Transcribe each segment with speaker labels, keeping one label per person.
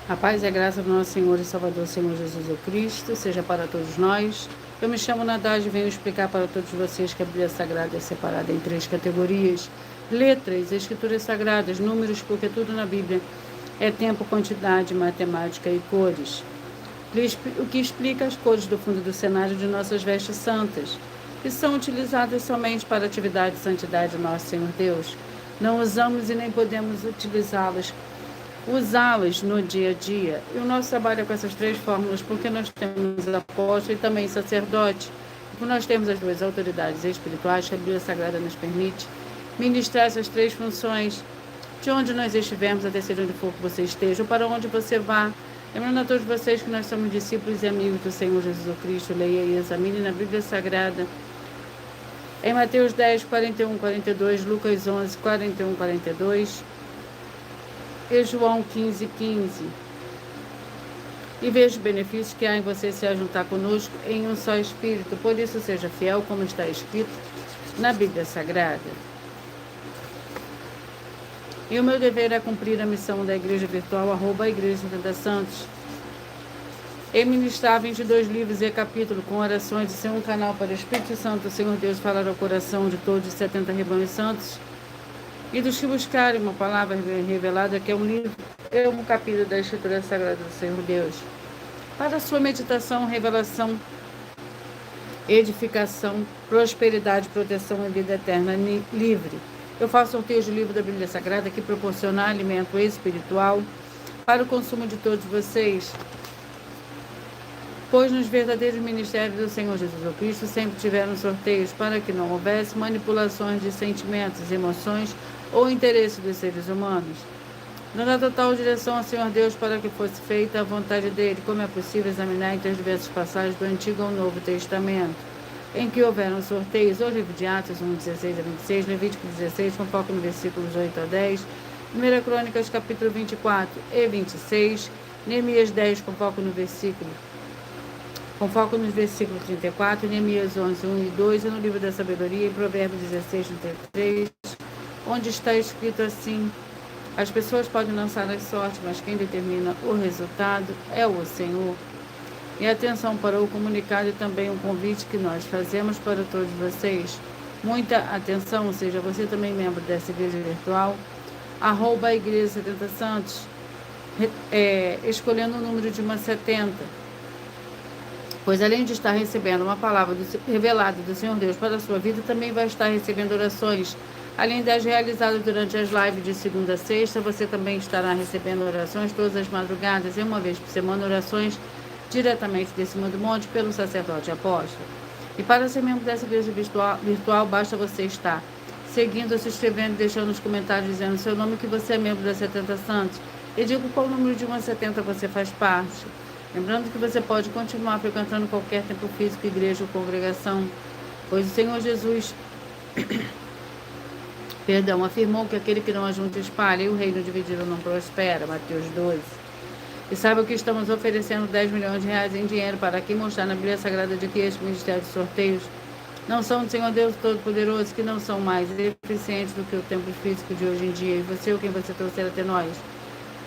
Speaker 1: A paz e a graça do nosso Senhor e Salvador, Senhor Jesus o Cristo, seja para todos nós. Eu me chamo Nadage e venho explicar para todos vocês que a Bíblia Sagrada é separada em 3 categorias: letras, escrituras sagradas, números, porque tudo na Bíblia é tempo, quantidade, matemática e cores. O que explica as cores do fundo do cenário de nossas vestes santas, que são utilizadas somente para a atividade e santidade do nosso Senhor Deus. Não usamos e nem podemos usá-las no dia a dia. E o nosso trabalho é com essas 3 fórmulas, porque nós temos apóstolo e também sacerdote. Porque nós temos as 2 autoridades espirituais que a Bíblia Sagrada nos permite ministrar essas 3 funções. De onde nós estivermos, a descer onde for que você esteja, ou para onde você vá. Lembrando a todos vocês que nós somos discípulos e amigos do Senhor Jesus Cristo. Leia e examine na Bíblia Sagrada. Em Mateus 10, 41, 42, Lucas 11, 41, 42 e João 15, 15. E veja os benefícios que há em você se ajuntar conosco em um só Espírito. Por isso, seja fiel, como está escrito na Bíblia Sagrada. E o meu dever é cumprir a missão da Igreja Virtual, @ Igreja Tenda Santos. E ministrar 22 livros e capítulos com orações de ser um canal para o Espírito Santo, o Senhor Deus, falar ao coração de todos os 70 rebanhos santos. E dos que buscarem uma palavra revelada, que é um livro, é um capítulo da Escritura Sagrada do Senhor Deus. Para a sua meditação, revelação, edificação, prosperidade, proteção e vida eterna livre. Eu faço sorteio de livro da Bíblia Sagrada que proporciona alimento espiritual para o consumo de todos vocês. Pois nos verdadeiros ministérios do Senhor Jesus Cristo sempre tiveram sorteios para que não houvesse manipulações de sentimentos, emoções ou interesse dos seres humanos. Dando a total direção ao Senhor Deus para que fosse feita a vontade dele, como é possível examinar entre as diversas passagens do Antigo ao Novo Testamento, em que houveram sorteios, o livro de Atos 1, 16 a 26, Levítico 16, com foco no versículos 8 a 10, 1 Crônicas, capítulo 24 e 26, Neemias 10, com foco nos versículos 34, Neemias 11, 1 e 2, e no livro da sabedoria, em Provérbios 16, 33, onde está escrito assim: as pessoas podem lançar as sortes, mas quem determina o resultado é o Senhor. E atenção para o comunicado e também um convite que nós fazemos para todos vocês. Muita atenção, seja você também membro dessa igreja virtual, @ Igreja 70 Santos, escolhendo o número de uma 70. Pois além de estar recebendo uma palavra revelada do Senhor Deus para a sua vida, também vai estar recebendo orações. Além das realizadas durante as lives de segunda a sexta, você também estará recebendo orações todas as madrugadas e uma vez por semana orações diretamente desse mundo monte pelo sacerdote apóstolo. E para ser membro dessa igreja virtual, basta você estar seguindo, se inscrevendo e deixando nos comentários dizendo seu nome, que você é membro da 70 Santos. E digo qual número de uma 70 você faz parte. Lembrando que você pode continuar frequentando qualquer templo físico, igreja ou congregação, pois o Senhor Jesus afirmou que aquele que não ajunta espalha, e o reino dividido não prospera, Mateus 12. E saiba que estamos oferecendo 10 milhões de reais em dinheiro para aqui mostrar na Bíblia Sagrada de que este ministério de sorteios não são do Senhor Deus Todo-Poderoso, que não são mais eficientes do que o templo físico de hoje em dia, e você ou quem você trouxer até nós,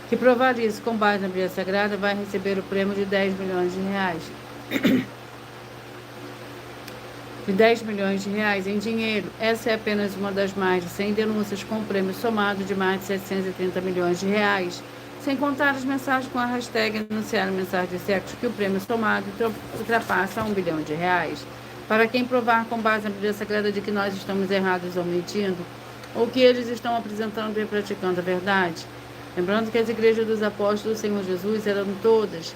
Speaker 1: que provar isso com base na Bíblia Sagrada, vai receber o prêmio de 10 milhões de reais. De 10 milhões de reais em dinheiro. Essa é apenas uma das mais de 100 denúncias com um prêmio somado de mais de 730 milhões de reais. Sem contar as mensagens com a hashtag anunciar mensagem de sexo, que o prêmio somado ultrapassa 1 bilhão de reais. Para quem provar com base na Bíblia Sagrada de que nós estamos errados ou mentindo, ou que eles estão apresentando e praticando a verdade. Lembrando que as igrejas dos apóstolos do Senhor Jesus eram todas,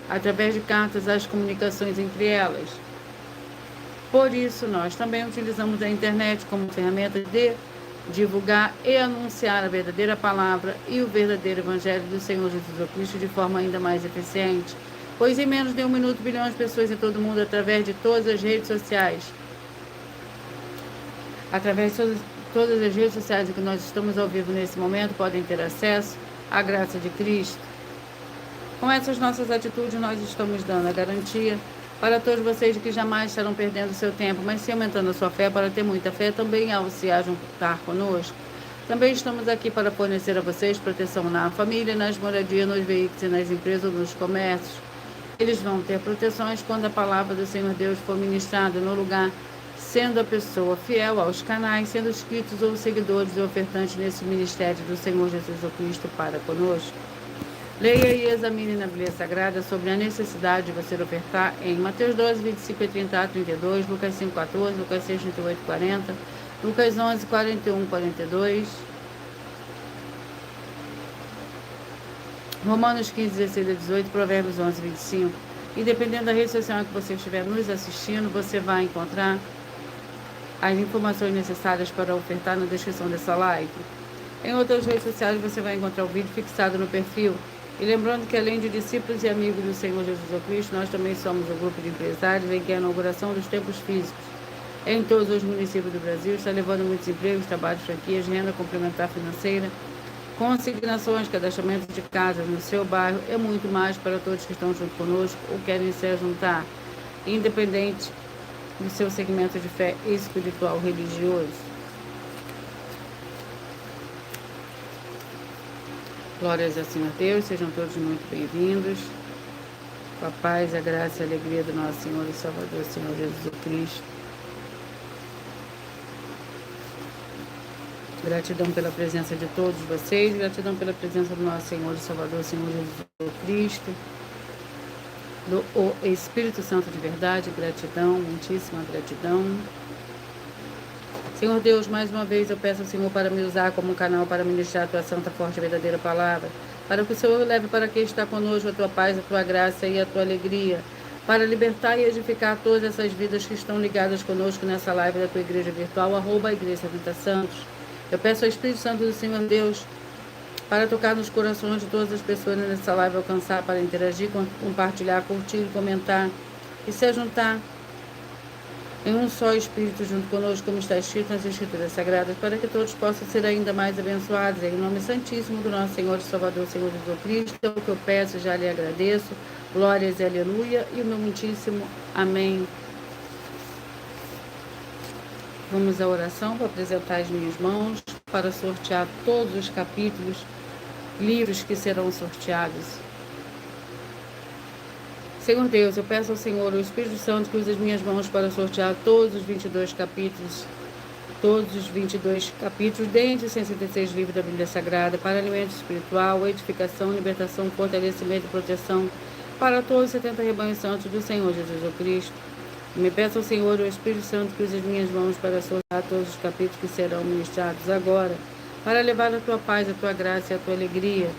Speaker 1: através de cartas, as comunicações entre elas. Por isso, nós também utilizamos a internet como ferramenta de divulgar e anunciar a verdadeira palavra e o verdadeiro evangelho do Senhor Jesus Cristo de forma ainda mais eficiente. Pois em menos de 1 minuto, bilhões de pessoas em todo o mundo, através de todas as redes sociais, todas as redes sociais em que nós estamos ao vivo nesse momento, podem ter acesso à graça de Cristo. Com essas nossas atitudes, nós estamos dando a garantia para todos vocês de que jamais estarão perdendo seu tempo, mas sim aumentando a sua fé, para ter muita fé também ao se ajuntar conosco. Também estamos aqui para fornecer a vocês proteção na família, nas moradias, nos veículos e nas empresas ou nos comércios. Eles vão ter proteções quando a palavra do Senhor Deus for ministrada no lugar, sendo a pessoa fiel aos canais, sendo inscritos ou seguidores e ofertantes nesse ministério do Senhor Jesus Cristo para conosco. Leia e examine na Bíblia Sagrada sobre a necessidade de você ofertar em Mateus 12, 25 e 30 a 32, Lucas 5, 14, Lucas 6, 38 e 40, Lucas 11, 41 e 42, Romanos 15, 16 a 18, Provérbios 11, 25. E dependendo da rede social que você estiver nos assistindo, você vai encontrar as informações necessárias para ofertar na descrição dessa live. Em outras redes sociais você vai encontrar o vídeo fixado no perfil. E lembrando que além de discípulos e amigos do Senhor Jesus Cristo, nós também somos um grupo de empresários em que a inauguração dos templos físicos em todos os municípios do Brasil está levando muitos empregos, trabalhos, franquias, renda complementar financeira, consignações, cadastramento de casas no seu bairro e muito mais para todos que estão junto conosco ou querem se juntar, independente do seu segmento de fé espiritual religioso. Glórias ao Senhor Deus, sejam todos muito bem-vindos. Com a paz, a graça e a alegria do nosso Senhor e Salvador, Senhor Jesus Cristo. Gratidão pela presença de todos vocês, gratidão pela presença do nosso Senhor e Salvador, Senhor Jesus Cristo, do Espírito Santo de verdade, gratidão, muitíssima gratidão. Senhor Deus, mais uma vez eu peço ao Senhor para me usar como um canal para ministrar a tua santa, forte e verdadeira palavra, para que o Senhor leve para quem está conosco a tua paz, a tua graça e a tua alegria, para libertar e edificar todas essas vidas que estão ligadas conosco nessa live da tua igreja virtual, @ Igreja 70 Santos. Eu peço ao Espírito Santo do Senhor Deus para tocar nos corações de todas as pessoas nessa live, alcançar, para interagir, compartilhar, curtir, comentar e se juntar em um só Espírito junto conosco, como está escrito nas Escrituras Sagradas, para que todos possam ser ainda mais abençoados. Em nome santíssimo do nosso Senhor e Salvador, Senhor Jesus Cristo, é o que eu peço, já lhe agradeço. Glórias e aleluia, e o meu muitíssimo amém. Vamos à oração, vou apresentar as minhas mãos para sortear todos os capítulos, livros que serão sorteados. Senhor Deus, eu peço ao Senhor, o Espírito Santo, que use as minhas mãos para sortear todos os 22 capítulos, dentre os 176 livros da Bíblia Sagrada, para alimento espiritual, edificação, libertação, fortalecimento e proteção, para todos os 70 rebanhos santos do Senhor Jesus Cristo. Me peço ao Senhor, o Espírito Santo, que use as minhas mãos para sortear todos os capítulos que serão ministrados agora, para levar a tua paz, a tua graça e a tua alegria,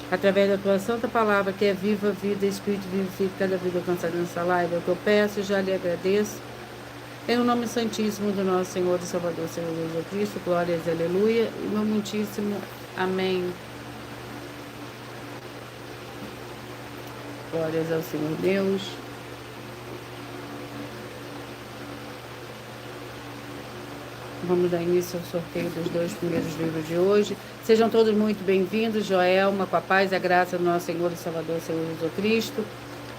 Speaker 1: através da tua santa palavra, que é viva, vida, Espírito vivifica cada vida alcançada nessa live. É o que eu peço e já lhe agradeço. Em nome santíssimo do nosso Senhor e Salvador, Senhor Jesus Cristo, glórias e aleluia, e meu muitíssimo amém. Glórias ao Senhor Deus. Vamos dar início ao sorteio dos 2 primeiros livros de hoje. Sejam todos muito bem-vindos. Joelma, com a paz e a graça do nosso Senhor e Salvador, Senhor Jesus Cristo.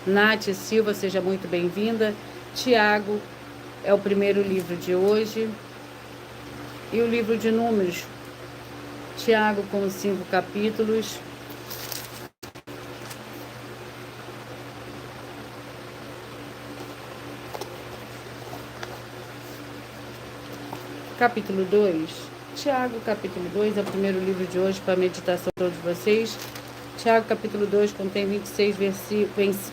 Speaker 1: Nath Silva, seja muito bem-vinda. Tiago é o primeiro livro de hoje. E o livro de Números. Tiago com 5 capítulos. Capítulo 2. Tiago, capítulo 2, é o primeiro livro de hoje para a meditação de todos vocês. Tiago, capítulo 2, contém 26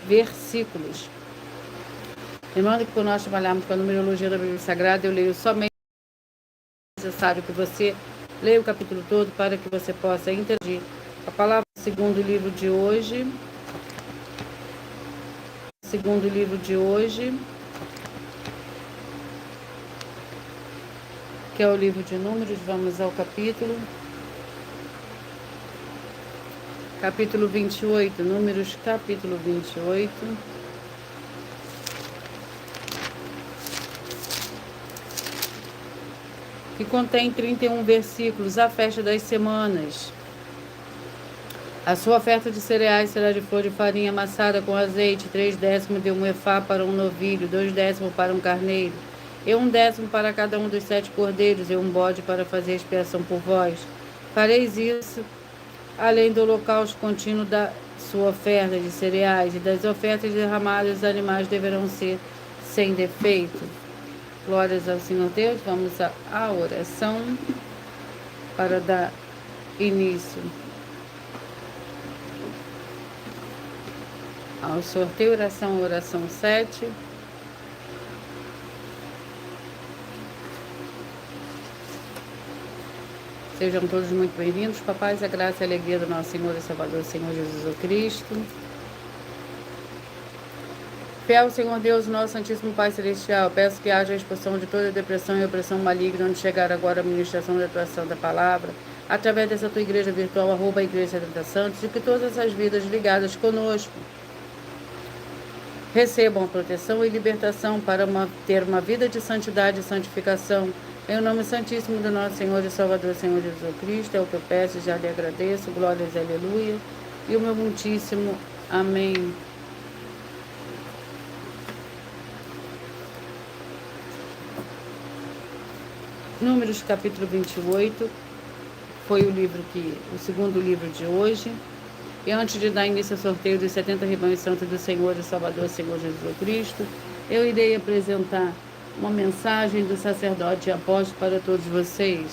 Speaker 1: versículos. Lembrando que quando nós trabalhamos com a numerologia da Bíblia Sagrada, eu leio somente o necessário que você leia o capítulo todo para que você possa interagir. A palavra do segundo livro de hoje. Que é o livro de Números. Vamos ao capítulo 28, Números capítulo 28, que contém 31 versículos, a festa das semanas. A sua oferta de cereais será de flor de farinha amassada com azeite, 3 décimos de um efá para um novilho, 2 décimos para um carneiro, e 1/10 para cada um dos 7 cordeiros, e um bode para fazer expiação por vós. Fareis isso, além do holocausto contínuo da sua oferta de cereais, e das ofertas derramadas, os animais deverão ser sem defeito. Glórias ao Senhor Deus. Vamos à oração para dar início ao sorteio. Oração 7. Sejam todos muito bem-vindos. Papais, a graça e a alegria do nosso Senhor e Salvador, Senhor Jesus Cristo. Fiel Senhor Deus, nosso Santíssimo Pai Celestial, peço que haja a expulsão de toda depressão e opressão maligna, onde chegar agora a ministração da tua santa palavra, através dessa tua igreja virtual, @igreja 70 Santos, e que todas as vidas ligadas conosco recebam a proteção e libertação para ter uma vida de santidade e santificação. Em nome santíssimo do nosso Senhor e Salvador, Senhor Jesus Cristo, é o que eu peço e já lhe agradeço. Glórias, aleluia. E o meu muitíssimo amém. Números capítulo 28, foi o segundo livro de hoje. E antes de dar início ao sorteio dos 70 rebanhos santos do Senhor e Salvador, Senhor Jesus Cristo, eu irei apresentar uma mensagem do sacerdote e apóstolo para todos vocês.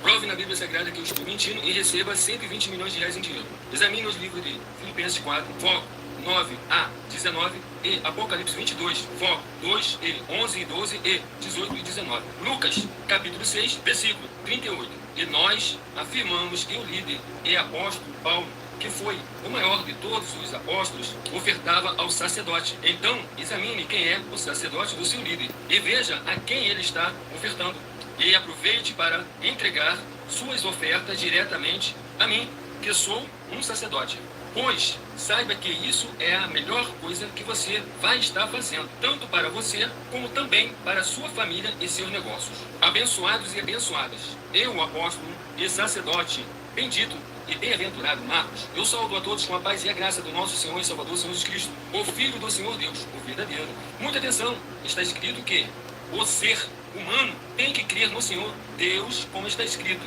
Speaker 2: Prove na Bíblia Sagrada que eu estou mentindo e receba 120 milhões de reais em dinheiro. Examine os livros de Filipenses 4, foco 9-19 e Apocalipse 22, foco 2 e 11 e 12 e 18 e 19. Lucas, capítulo 6, versículo 38. E nós afirmamos que o líder e apóstolo Paulo, que foi o maior de todos os apóstolos, ofertava ao sacerdote. Então, examine quem é o sacerdote do seu líder e veja a quem ele está ofertando. E aproveite para entregar suas ofertas diretamente a mim, que sou um sacerdote. Pois saiba que isso é a melhor coisa que você vai estar fazendo, tanto para você como também para sua família e seus negócios. Abençoados e abençoadas, eu, o apóstolo e sacerdote bendito e bem-aventurado Marcos, eu saúdo a todos com a paz e a graça do nosso Senhor e Salvador, Senhor Jesus Cristo, o Filho do Senhor Deus, o verdadeiro. Muita atenção, está escrito que o ser humano tem que crer no Senhor Deus, como está escrito.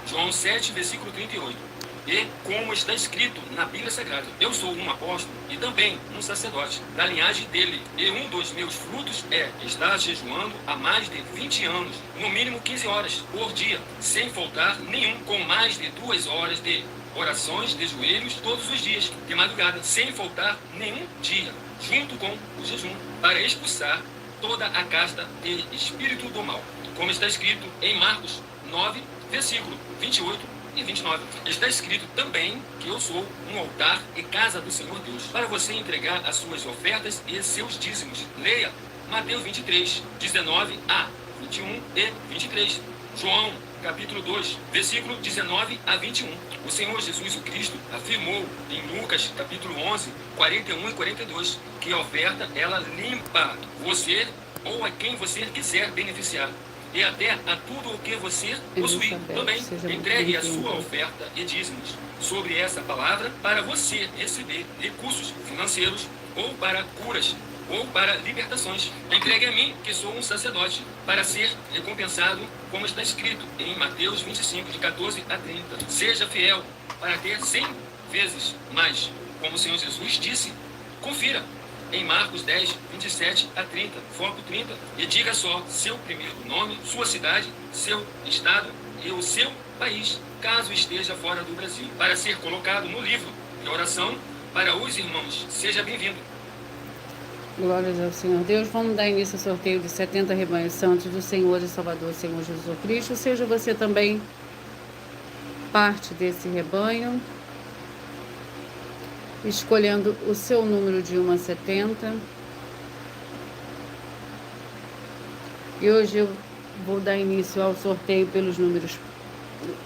Speaker 2: João 7, versículo 38. E como está escrito na Bíblia Sagrada, eu sou um apóstolo e também um sacerdote da linhagem dele. E um dos meus frutos é estar jejuando há mais de 20 anos, no mínimo 15 horas por dia, sem faltar nenhum, com mais de 2 horas de orações de joelhos todos os dias, de madrugada, sem faltar nenhum dia, junto com o jejum, para expulsar toda a casta de espírito do mal. Como está escrito em Marcos 9, versículo 28 e 29. Está escrito também que eu sou um altar e casa do Senhor Deus, para você entregar as suas ofertas e seus dízimos. Leia Mateus 23, 19 a 21 e 23. João, capítulo 2, versículo 19 a 21. O Senhor Jesus o Cristo afirmou em Lucas, capítulo 11, 41 e 42, que a oferta, ela limpa você ou a quem você quiser beneficiar. E até a tudo o que você possuir. Também entregue a sua oferta e dízimos sobre essa palavra para você receber recursos financeiros ou para curas ou para libertações. Entregue a mim, que sou um sacerdote, para ser recompensado, como está escrito em Mateus 25, de 14 a 30. Seja fiel para ter 100 vezes mais, como o Senhor Jesus disse. Confira em Marcos 10, 27 a 30, foco 30, e diga só seu primeiro nome, sua cidade, seu estado e o seu país, caso esteja fora do Brasil, para ser colocado no livro de oração para os irmãos. Seja bem-vindo.
Speaker 1: Glórias ao Senhor Deus. Vamos dar início ao sorteio de 70 rebanhos santos do Senhor e Salvador, Senhor Jesus Cristo. Seja você também parte desse rebanho, escolhendo o seu número de 1 a 70. E hoje eu vou dar início ao sorteio pelos números,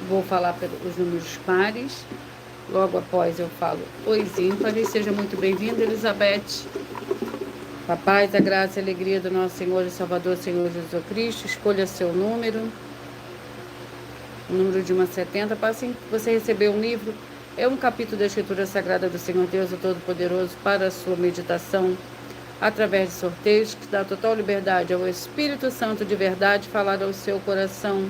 Speaker 1: vou falar pelos números pares. Logo após eu falo os ímpares. Seja muito bem-vinda, Elizabeth. A paz, a graça e a alegria do nosso Senhor e Salvador, Senhor Jesus Cristo. Escolha seu número. O número de 1 a 70. Para assim você receber um livro, É um capítulo da Escritura Sagrada do Senhor Deus, o Todo-Poderoso, para a sua meditação, através de sorteios, que dá total liberdade ao Espírito Santo de verdade falar ao seu coração.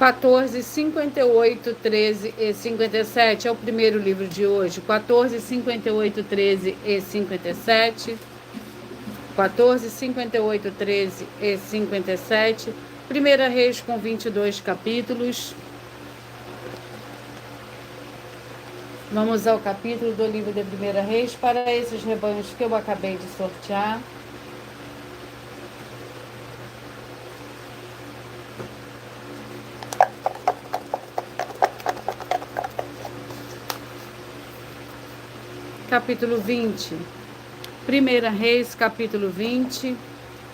Speaker 1: (14, 58, 13 e 57) é o primeiro livro de hoje. 14, 58, 13 e 57. 14, 58, 13 e 57. Primeira Reis com 22 capítulos. Vamos ao capítulo do livro de Primeira Reis para esses rebanhos que eu acabei de sortear. Capítulo 20. Primeira Reis, capítulo 20.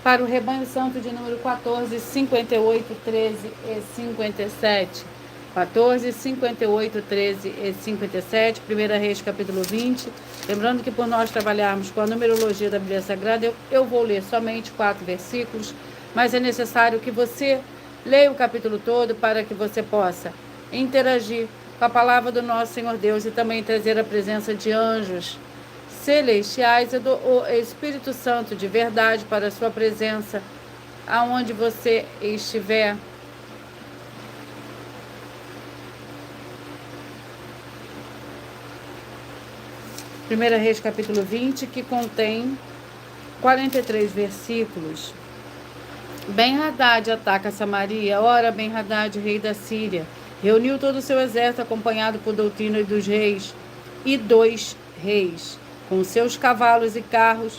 Speaker 1: Para o rebanho santo de número 14, 58, 13 e 57. 14, 58, 13 e 57. Primeira Reis, capítulo 20. Lembrando que por nós trabalharmos com a numerologia da Bíblia Sagrada, eu vou ler somente 4 versículos, mas é necessário que você leia o capítulo todo para que você possa interagir com a palavra do nosso Senhor Deus e também trazer a presença de anjos celestiais e do Espírito Santo de verdade para a sua presença, aonde você estiver. Primeira Reis, capítulo 20, que contém 43 versículos. Ben-Hadad ataca Samaria. Ora, Ben-Hadad, rei da Síria, reuniu todo o seu exército, acompanhado por Doutrina dos reis e 2 reis, com seus cavalos e carros.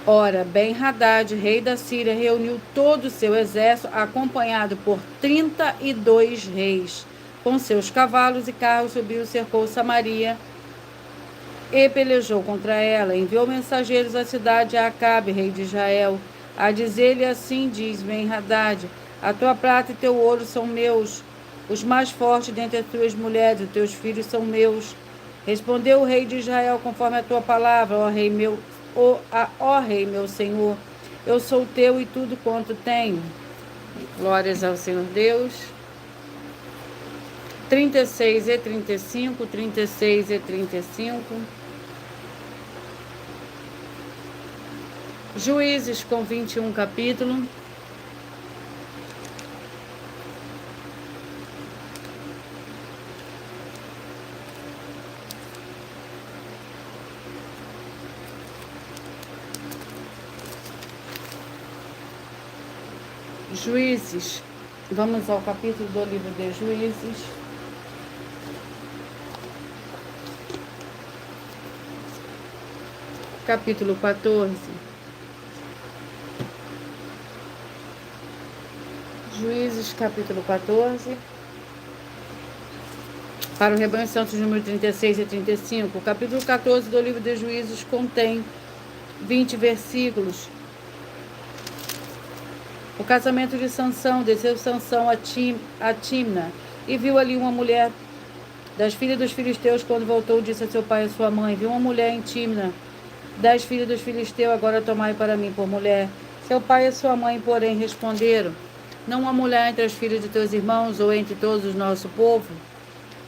Speaker 1: Ora, Ben-Hadad, rei da Síria, reuniu todo o seu exército, acompanhado por 32 reis, com seus cavalos e carros, subiu e cercou Samaria e pelejou contra ela. Enviou mensageiros à cidade a Acabe, rei de Israel, a dizer-lhe: assim diz Ben-Hadad: a tua prata e teu ouro são meus, os mais fortes dentre as tuas mulheres, os teus filhos são meus. Respondeu o rei de Israel: conforme a tua palavra, ó rei meu senhor, eu sou teu e tudo quanto tenho. Glórias ao Senhor Deus. 36 e 35, 36 e 35. Juízes com 21 capítulo. Juízes, vamos ao capítulo do livro de Juízes. Capítulo 14. Juízes, capítulo 14. Para o rebanho santo, número 36 e 35. O capítulo 14 do livro de Juízes contém 20 versículos. O casamento de Sansão. Desceu Sansão a Timna e viu ali uma mulher das filhas dos filisteus. Quando voltou, disse a seu pai e a sua mãe: viu uma mulher em Timna das filhas dos filisteus, agora tomai para mim por mulher. Seu pai e sua mãe, porém, responderam: não há mulher entre as filhas de teus irmãos ou entre todos o nosso povo?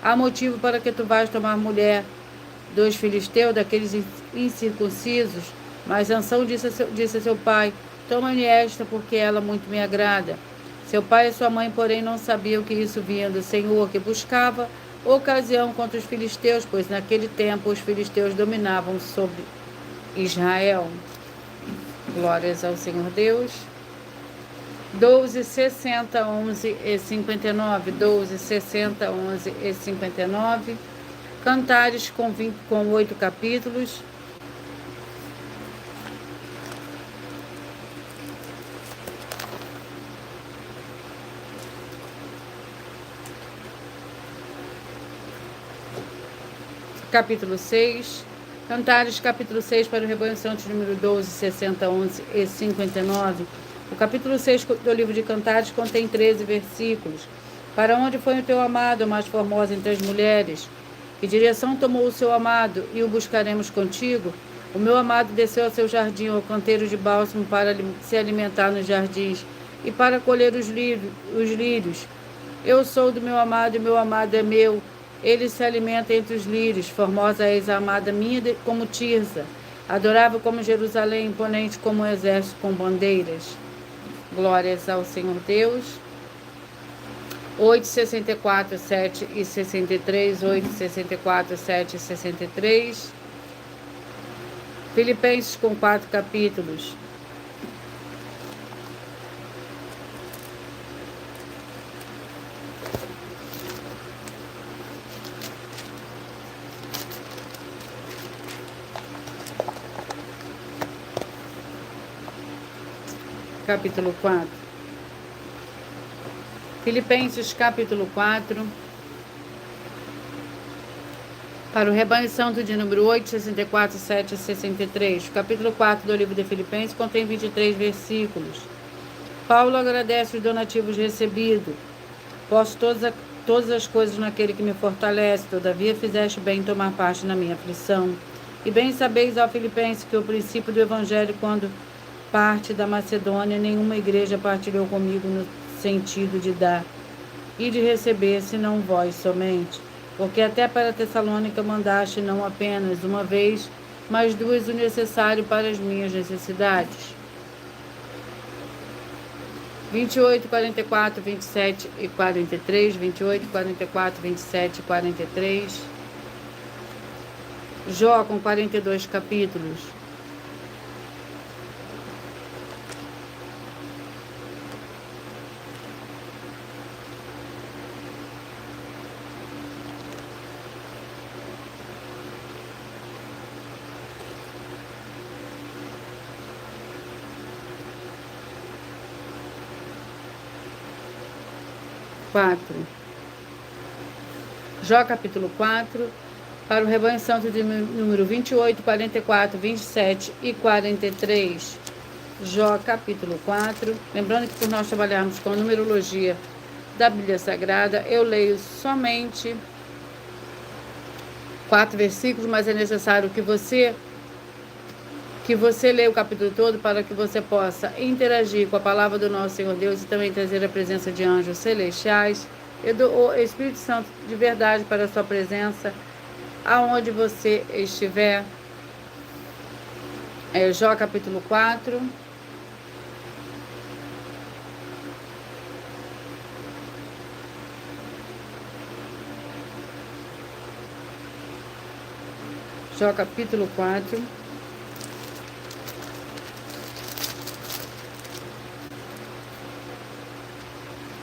Speaker 1: Há motivo para que tu vás tomar mulher dos filisteus, daqueles incircuncisos? Mas Sansão disse a seu pai: toma-me esta, porque ela muito me agrada. Seu pai e sua mãe, porém, não sabiam que isso vinha do Senhor, que buscava ocasião contra os filisteus, pois naquele tempo os filisteus dominavam sobre Israel. Glórias ao Senhor Deus. 12, 60, 11 e 59. 12, 60, 11 e 59. Cantares com 8 capítulos. Capítulo 6. Cantares, capítulo 6, para o rebanho santo, número 12, 60, 11 e 59. O capítulo 6 do livro de Cantares contém 13 versículos. Para onde foi o teu amado, a mais formosa entre as mulheres? Que direção tomou o seu amado, e o buscaremos contigo? O meu amado desceu ao seu jardim, ao canteiro de bálsamo, para se alimentar nos jardins, e para colher os lírios. Eu sou do meu amado, e meu amado é meu. Ele se alimenta entre os lírios. Formosa és a amada minha como Tirsa, adorável como Jerusalém, imponente como um exército com bandeiras. Glórias ao Senhor Deus. 8, 64, 7 e 63. 8, 64, 7 e 63. Filipenses com 4 capítulos. Capítulo 4. Filipenses, capítulo 4. Para o rebanho santo de número 8, 64, 7 e 63. O capítulo 4 do livro de Filipenses contém 23 versículos. Paulo agradece os donativos recebidos. Posso todas as coisas naquele que me fortalece. Todavia fizeste bem em tomar parte na minha aflição. E bem sabeis, ó Filipenses, que o princípio do evangelho, quando parte da Macedônia, nenhuma igreja partilhou comigo no sentido de dar e de receber, senão vós somente. Porque até para Tessalônica mandaste não apenas uma vez, mas duas o necessário para as minhas necessidades. 28, 44, 27 e 43. 28, 44, 27 e 43. Jó com 42 capítulos. Jó capítulo 4, para o rebanho santo de número 28, 44, 27 e 43. Jó capítulo 4. Lembrando que por nós trabalharmos com a numerologia da Bíblia Sagrada, eu leio somente 4 versículos, mas é necessário que você leia o capítulo todo para que você possa interagir com a palavra do nosso Senhor Deus e também trazer a presença de anjos celestiais e do Espírito Santo de verdade para a sua presença, aonde você estiver. Jó capítulo 4. Jó capítulo 4.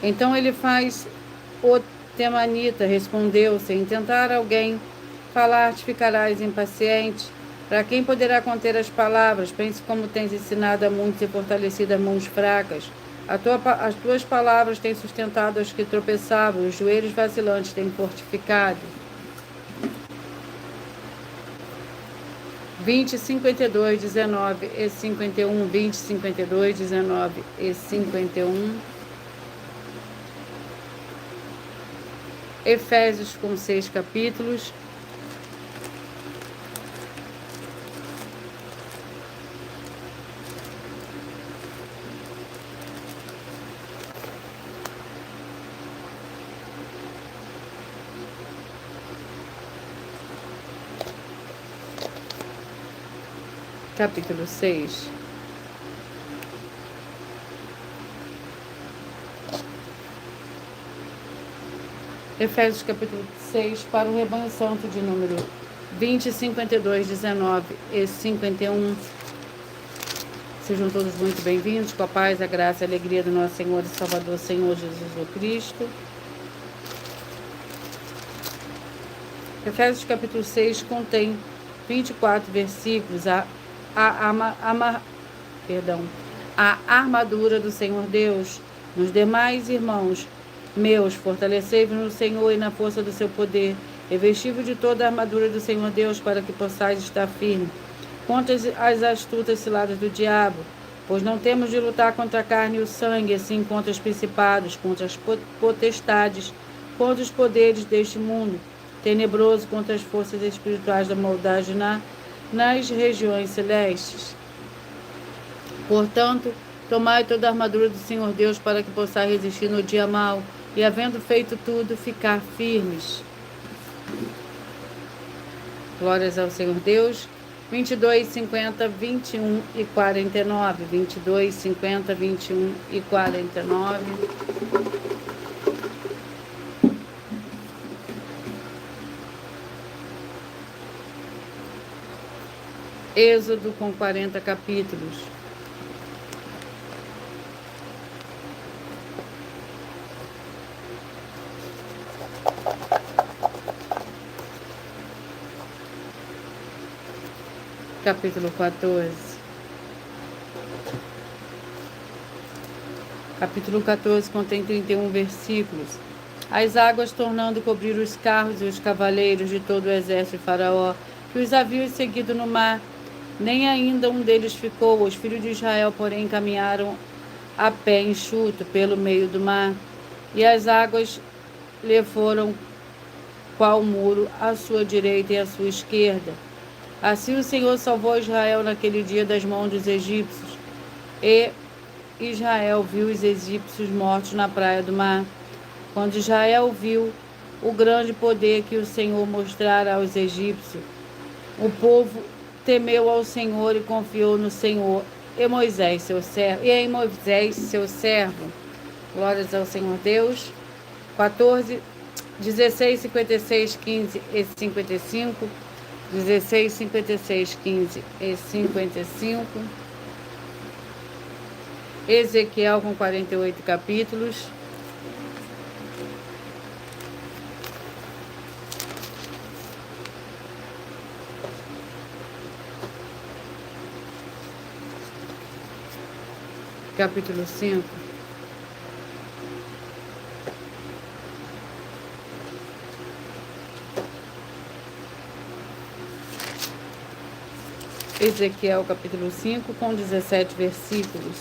Speaker 1: Então ele faz o temanita, respondeu: sem tentar alguém falar-te, ficarás impaciente. Para quem poderá conter as palavras? Pense como tens ensinado a muitos e fortalecido a mãos fracas. As tuas palavras têm sustentado os que tropeçavam, os joelhos vacilantes têm fortificado. 20, 52, 19 e 51. 20, 52, 19 e 51. Efésios com 6 capítulos. Capítulo 6. Efésios capítulo 6, para o rebanho santo de número 20, 52, 19 e 51. Sejam todos muito bem-vindos, com a paz, a graça e a alegria do nosso Senhor e Salvador, Senhor Jesus Cristo. Efésios capítulo 6 contém 24 versículos. A armadura do Senhor Deus. Nos demais, irmãos meus, fortalecei-vos no Senhor e na força do seu poder. Revesti-vos de toda a armadura do Senhor Deus, para que possais estar firme contra as astutas ciladas do diabo. Pois não temos de lutar contra a carne e o sangue, assim contra os principados, contra as potestades, contra os poderes deste mundo tenebroso, contra as forças espirituais da maldade nas regiões celestes. Portanto, tomai toda a armadura do Senhor Deus, para que possais resistir no dia mau, e havendo feito tudo, ficar firmes. Glórias ao Senhor Deus. 22, 50, 21 e 49. 22, 50, 21 e 49. Êxodo com 40 capítulos. Capítulo 14. Capítulo 14 contém 31 versículos. As águas tornando cobrir os carros e os cavaleiros de todo o exército de Faraó, que os haviam seguido no mar, nem ainda um deles ficou. Os filhos de Israel, porém, caminharam a pé enxuto pelo meio do mar, e as águas lhe foram qual muro à sua direita e à sua esquerda. Assim o Senhor salvou Israel naquele dia das mãos dos egípcios, e Israel viu os egípcios mortos na praia do mar. Quando Israel viu o grande poder que o Senhor mostrara aos egípcios, o povo temeu ao Senhor e confiou no Senhor e em Moisés, seu servo. Glórias ao Senhor Deus. 14, 16, 56, 15 e 55. 16, 56, 15 e 55. Ezequiel com 48 capítulos. Capítulo 5. Ezequiel capítulo 5 com 17 versículos.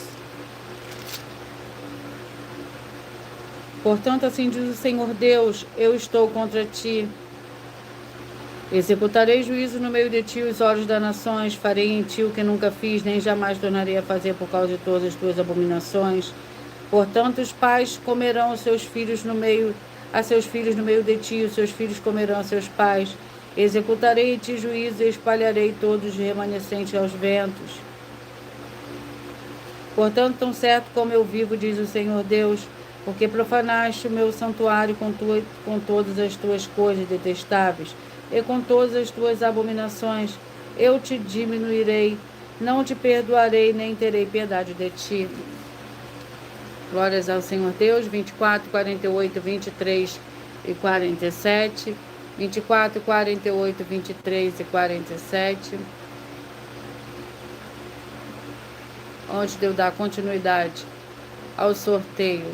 Speaker 1: Portanto, assim diz o Senhor Deus: eu estou contra ti. Executarei juízo no meio de ti os olhos das nações, farei em ti o que nunca fiz, nem jamais tornarei a fazer por causa de todas as tuas abominações. Portanto, os pais comerão os seus filhos no meio de ti, os seus filhos comerão seus pais. Executarei em ti juízo e espalharei todos os remanescentes aos ventos. Portanto, tão certo como eu vivo, diz o Senhor Deus, porque profanaste o meu santuário com todas as tuas coisas detestáveis e com todas as tuas abominações, eu te diminuirei, não te perdoarei, nem terei piedade de ti. Glórias ao Senhor Deus. 24, 48, 23 e 47. 24, 48, 23 e 47. Antes de eu dar continuidade ao sorteio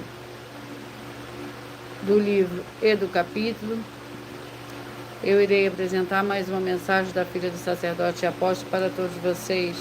Speaker 1: do livro e do capítulo, eu irei apresentar mais uma mensagem da filha do sacerdote e apóstolo para todos vocês.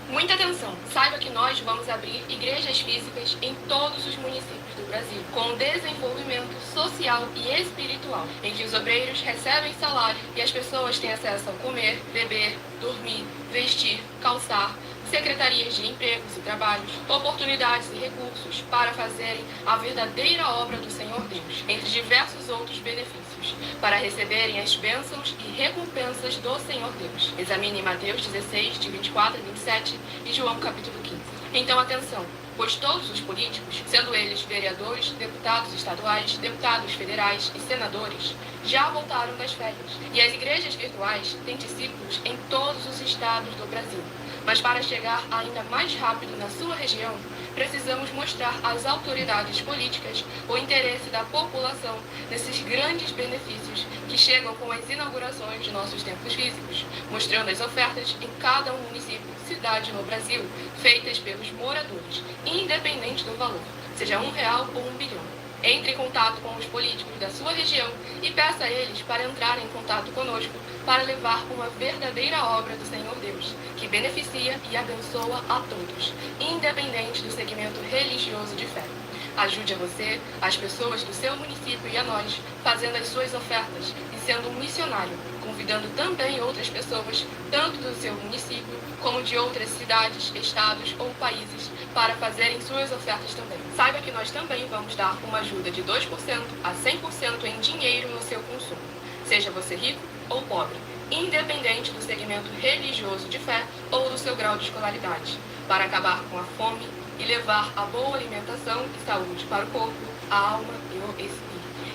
Speaker 3: Muita atenção! Saiba que nós vamos abrir igrejas físicas em todos os municípios do Brasil, com desenvolvimento social e espiritual, em que os obreiros recebem salário e as pessoas têm acesso ao comer, beber, dormir, vestir, calçar, secretarias de empregos e trabalhos, oportunidades e recursos para fazerem a verdadeira obra do Senhor Deus, entre diversos outros benefícios, para receberem as bênçãos e recompensas do Senhor Deus. Examine Mateus 16, de 24 a 27 e João capítulo 15. Então, atenção! Pois todos os políticos, sendo eles vereadores, deputados estaduais, deputados federais e senadores, já voltaram das férias, e as igrejas virtuais têm discípulos em todos os estados do Brasil. Mas para chegar ainda mais rápido na sua região, precisamos mostrar às autoridades políticas o interesse da população nesses grandes benefícios que chegam com as inaugurações de nossos templos físicos, mostrando as ofertas em cada município, cidade no Brasil, feitas pelos moradores, independente do valor, seja R$1 ou R$1 bilhão. Entre em contato com os políticos da sua região e peça a eles para entrarem em contato conosco para levar uma verdadeira obra do Senhor Deus, que beneficia e abençoa a todos, independente do segmento religioso de fé. Ajude a você, as pessoas do seu município e a nós, fazendo as suas ofertas e sendo um missionário, convidando também outras pessoas, tanto do seu município como de outras cidades, estados ou países, para fazerem suas ofertas também. Saiba que nós também vamos dar uma ajuda de 2% a 100% em dinheiro no seu consumo, seja você rico ou pobre, independente do segmento religioso de fé ou do seu grau de escolaridade, para acabar com a fome e levar a boa alimentação e saúde para o corpo, a alma e o espírito.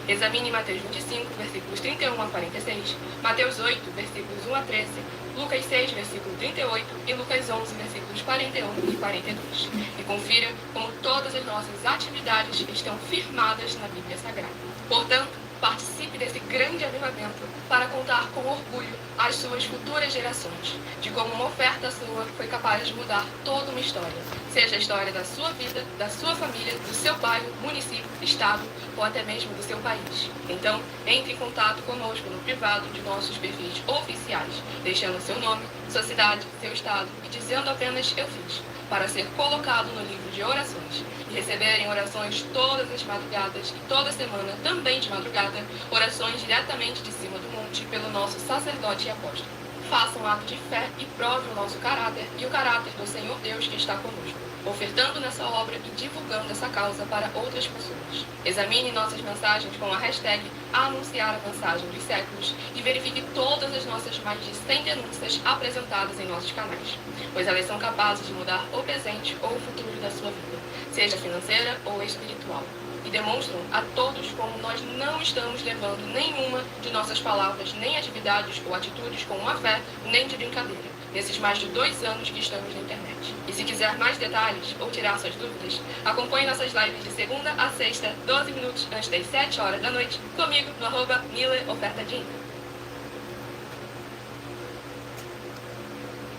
Speaker 3: Examine Mateus 25, versículos 31 a 46, Mateus 8, versículos 1 a 13, Lucas 6, versículo 38 e Lucas 11, versículos 41 e 42. E confira como todas as nossas atividades estão firmadas na Bíblia Sagrada. Portanto, participe desse grande avivamento para contar com orgulho às suas futuras gerações de como uma oferta sua foi capaz de mudar toda uma história, seja a história da sua vida, da sua família, do seu bairro, município, estado ou até mesmo do seu país. Então, entre em contato conosco no privado de nossos perfis oficiais, deixando seu nome, sua cidade, seu estado e dizendo apenas "eu fiz", para ser colocado no livro de orações e receberem orações todas as madrugadas e toda semana, também de madrugada, orações diretamente de cima do monte pelo nosso sacerdote e apóstolo. Faça um ato de fé e prove o nosso caráter e o caráter do Senhor Deus que está conosco, ofertando nessa obra e divulgando essa causa para outras pessoas. Examine nossas mensagens com a hashtag Anunciar a Mensagem dos Séculos e verifique todas as nossas mais de 100 denúncias apresentadas em nossos canais, pois elas são capazes de mudar o presente ou o futuro da sua vida, seja financeira ou espiritual, e demonstram a todos como nós não estamos levando nenhuma de nossas palavras, nem atividades ou atitudes com má fé, nem de brincadeira, nesses mais de 2 anos que estamos na internet. E se quiser mais detalhes ou tirar suas dúvidas, acompanhe nossas lives de segunda a sexta, 12 minutos antes das 7 horas da noite, comigo no @MileOfertadinha.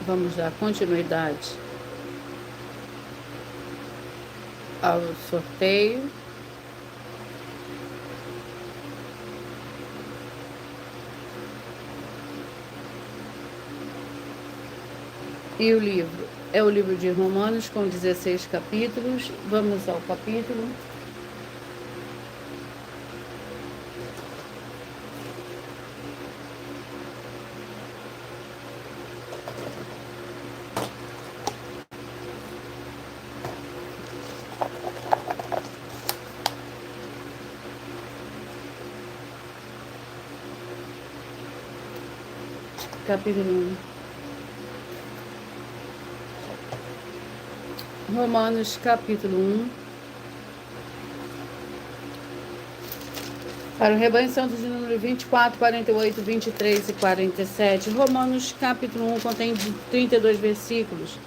Speaker 1: Vamos dar continuidade ao sorteio. E o livro é o livro de Romanos, com 16 capítulos. Vamos ao capítulo. Capítulo 1. Romanos, capítulo 1. Para o rebanho santo de número 24, 48, 23 e 47. Romanos, capítulo 1, contém 32 versículos.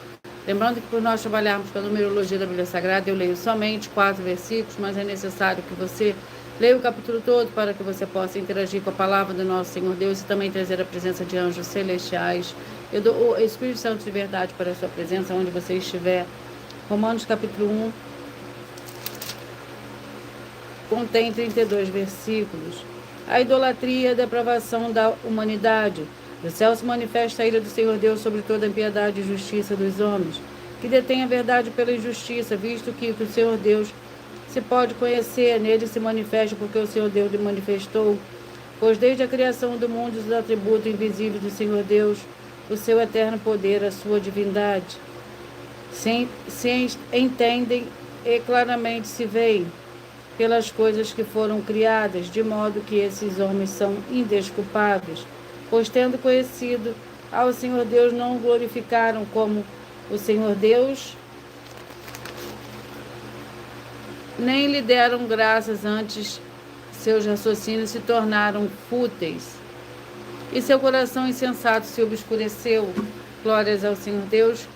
Speaker 1: Lembrando que por nós trabalharmos com a numerologia da Bíblia Sagrada, eu leio somente 4 versículos, mas é necessário que você leia o capítulo todo para que você possa interagir com a palavra do nosso Senhor Deus e também trazer a presença de anjos celestiais. Eu dou o Espírito Santo de verdade para a sua presença, onde você estiver. Romanos capítulo 1 contém 32 versículos. A idolatria e a depravação da humanidade. Do céu se manifesta a ira do Senhor Deus sobre toda a impiedade e justiça dos homens, que detém a verdade pela injustiça, visto que o Senhor Deus se pode conhecer, nele se manifesta, porque o Senhor Deus lhe manifestou. Pois desde a criação do mundo os atributos invisíveis do Senhor Deus, o seu eterno poder, a sua divindade, se entendem e claramente se veem pelas coisas que foram criadas, de modo que esses homens são indesculpáveis, pois tendo conhecido ao Senhor Deus, não o glorificaram como o Senhor Deus, nem lhe deram graças, antes seus raciocínios se tornaram fúteis, e seu coração insensato se obscureceu. Glórias ao Senhor Deus.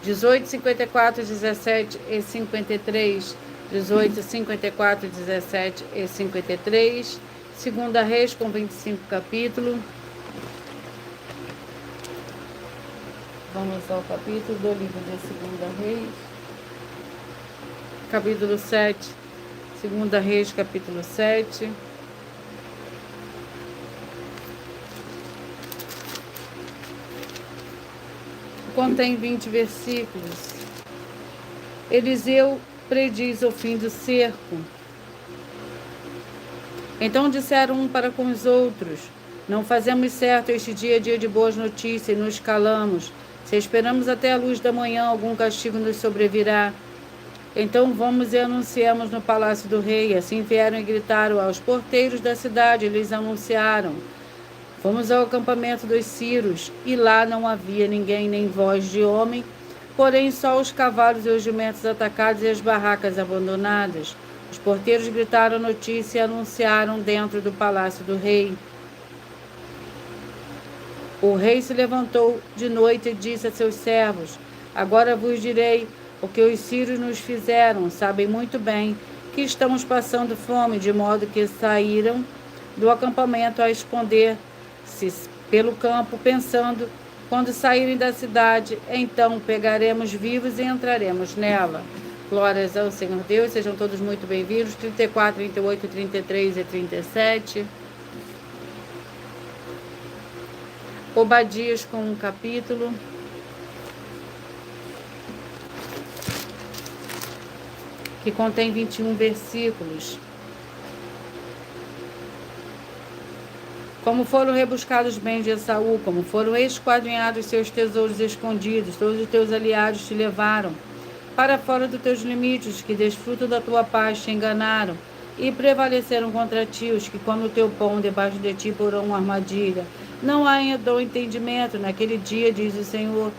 Speaker 1: 18, 54, 17 e 53. 18, 54, 17 e 53. Segunda Reis, com 25 capítulos. Vamos ao capítulo do livro de Segunda Reis. Capítulo 7. Segunda Reis, capítulo 7. Contém 20 versículos. Eliseu prediz o fim do cerco. Então disseram um para com os outros: não fazemos certo este dia, dia de boas notícias, e nos calamos. Se esperamos até a luz da manhã, algum castigo nos sobrevirá. Então vamos e anunciemos no palácio do rei. Assim vieram e gritaram aos porteiros da cidade. Eles anunciaram: fomos ao acampamento dos sírios, e lá não havia ninguém, nem voz de homem, porém só os cavalos e os jumentos atacados e as barracas abandonadas. Os porteiros gritaram a notícia e anunciaram dentro do palácio do rei. O rei se levantou de noite e disse a seus servos: agora vos direi o que os sírios nos fizeram. Sabem muito bem que estamos passando fome, de modo que saíram do acampamento a esconder-se pelo campo, pensando: quando saírem da cidade, então pegaremos vivos e entraremos nela. Glórias ao Senhor Deus, sejam todos muito bem-vindos. 34, 38, 33 e 37. Obadias com um capítulo. Que contém 21 versículos. Como foram rebuscados os bens de Esaú, como foram esquadrinhados seus tesouros escondidos, todos os teus aliados te levaram para fora dos teus limites, que desfrutam da tua paz te enganaram e prevaleceram contra ti, os que comem o teu pão debaixo de ti porão uma armadilha. Não há em Edom entendimento, naquele dia, diz o Senhor,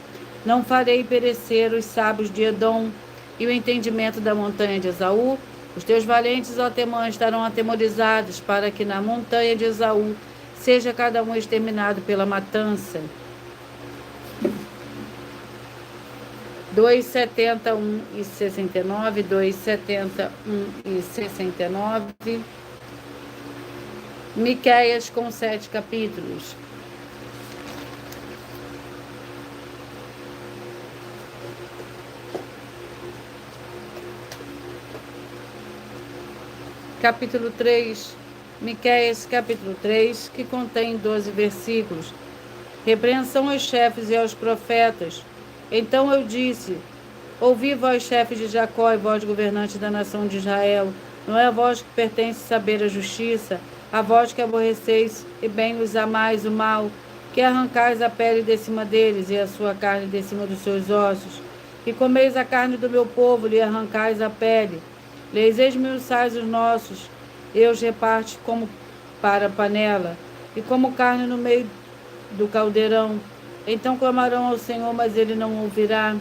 Speaker 1: não farei perecer os sábios de Edom e o entendimento da montanha de Esaú. Os teus valentes, ó Temã, estarão atemorizados, para que na montanha de Esaú seja cada um exterminado pela matança. 2:71 e 69, 2:71 e 69. Miqueias com 7 capítulos. Capítulo 3, Miqueias, capítulo 3, que contém 12 versículos. Repreensão aos chefes e aos profetas. Então eu disse: ouvi, vós, chefes de Jacó, e vós, governantes da nação de Israel, não é a vós que pertence saber a justiça, a vós que aborreceis e bem os amais o mal, que arrancais a pele de cima deles e a sua carne de cima dos seus ossos, que comeis a carne do meu povo, lhe arrancais a pele, lhes esmiuçais os nossos, e os reparte como para a panela, e como carne no meio do caldeirão. Então clamarão ao Senhor, mas ele não ouvirá.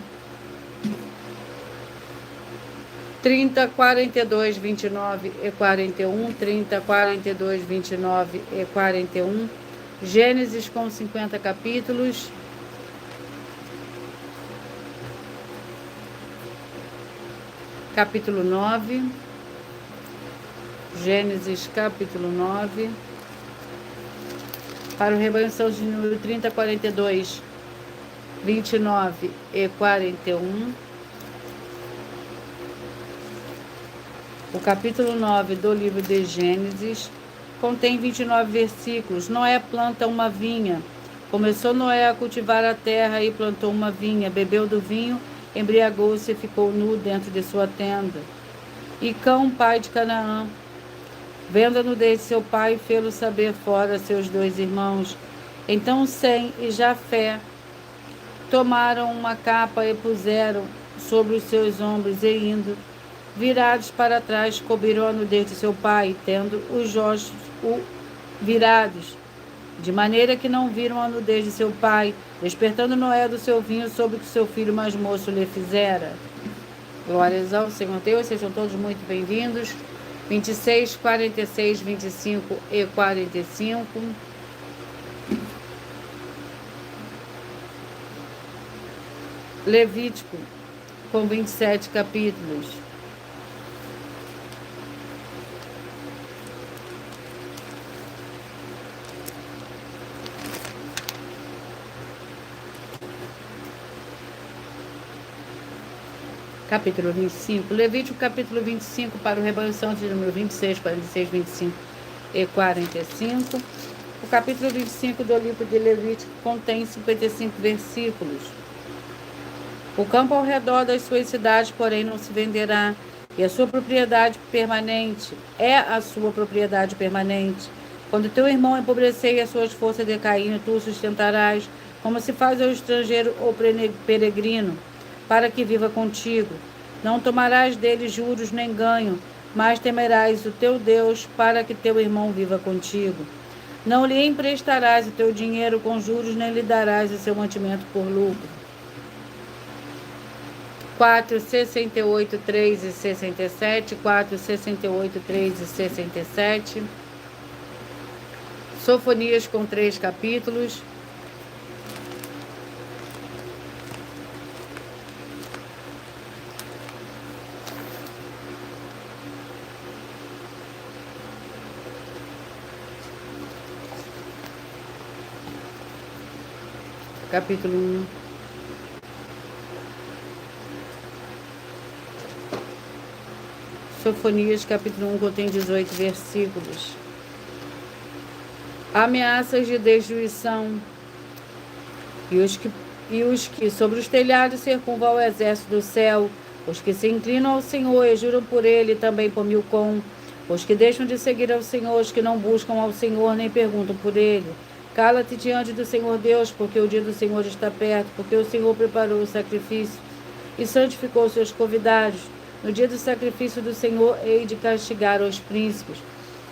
Speaker 1: 30, 42, 29 e 41, 30, 42, 29 e 41, Gênesis com 50 capítulos. Capítulo 9, Gênesis capítulo 9, para o rebanho são de número 30, 42, 29 e 41. O capítulo 9 do livro de Gênesis contém 29 versículos. Noé planta uma vinha. Começou Noé a cultivar a terra e plantou uma vinha, bebeu do vinho, embriagou-se e ficou nu dentro de sua tenda. E Cão, pai de Canaã, vendo a nudez de seu pai, fê-lo saber fora seus 2 irmãos. Então Sem e Jafé tomaram uma capa e puseram sobre os seus ombros, e indo, virados para trás, cobriram a nudez de seu pai, tendo os olhos virados, de maneira que não viram a nudez de seu pai. Despertando Noé do seu vinho, soube que seu filho mais moço lhe fizera. Glórias ao Senhor Deus, sejam todos muito bem-vindos. 26, 46, 25 e 45. Levítico, com 27 capítulos. capítulo 25. Levítico, capítulo 25, para o rebanho santo, de número 26, 46, 25 e 45. O capítulo 25 do livro de Levítico contém 55 versículos. O campo ao redor das suas cidades, porém, não se venderá, e a sua propriedade permanente é a sua propriedade permanente. Quando teu irmão empobrecer e as suas forças decaírem, tu o sustentarás, como se faz ao estrangeiro ou peregrino, para que viva contigo. Não tomarás dele juros nem ganho, mas temerás o teu Deus, para que teu irmão viva contigo. Não lhe emprestarás o teu dinheiro com juros, nem lhe darás o seu mantimento por lucro. 4, 68, 3 e 67, 4, 68, 3 e 67. Sofonias com 3 capítulos. Capítulo 1. Sofonias, capítulo 1, contém 18 versículos. Ameaças de destruição. E os que sobre os telhados circunvam o exército do céu, os que se inclinam ao Senhor e juram por ele, também por Milcom, os que deixam de seguir ao Senhor, os que não buscam ao Senhor, nem perguntam por ele. Cala-te diante do Senhor Deus, porque o dia do Senhor está perto, porque o Senhor preparou o sacrifício e santificou seus convidados. No dia do sacrifício do Senhor, hei de castigar os príncipes,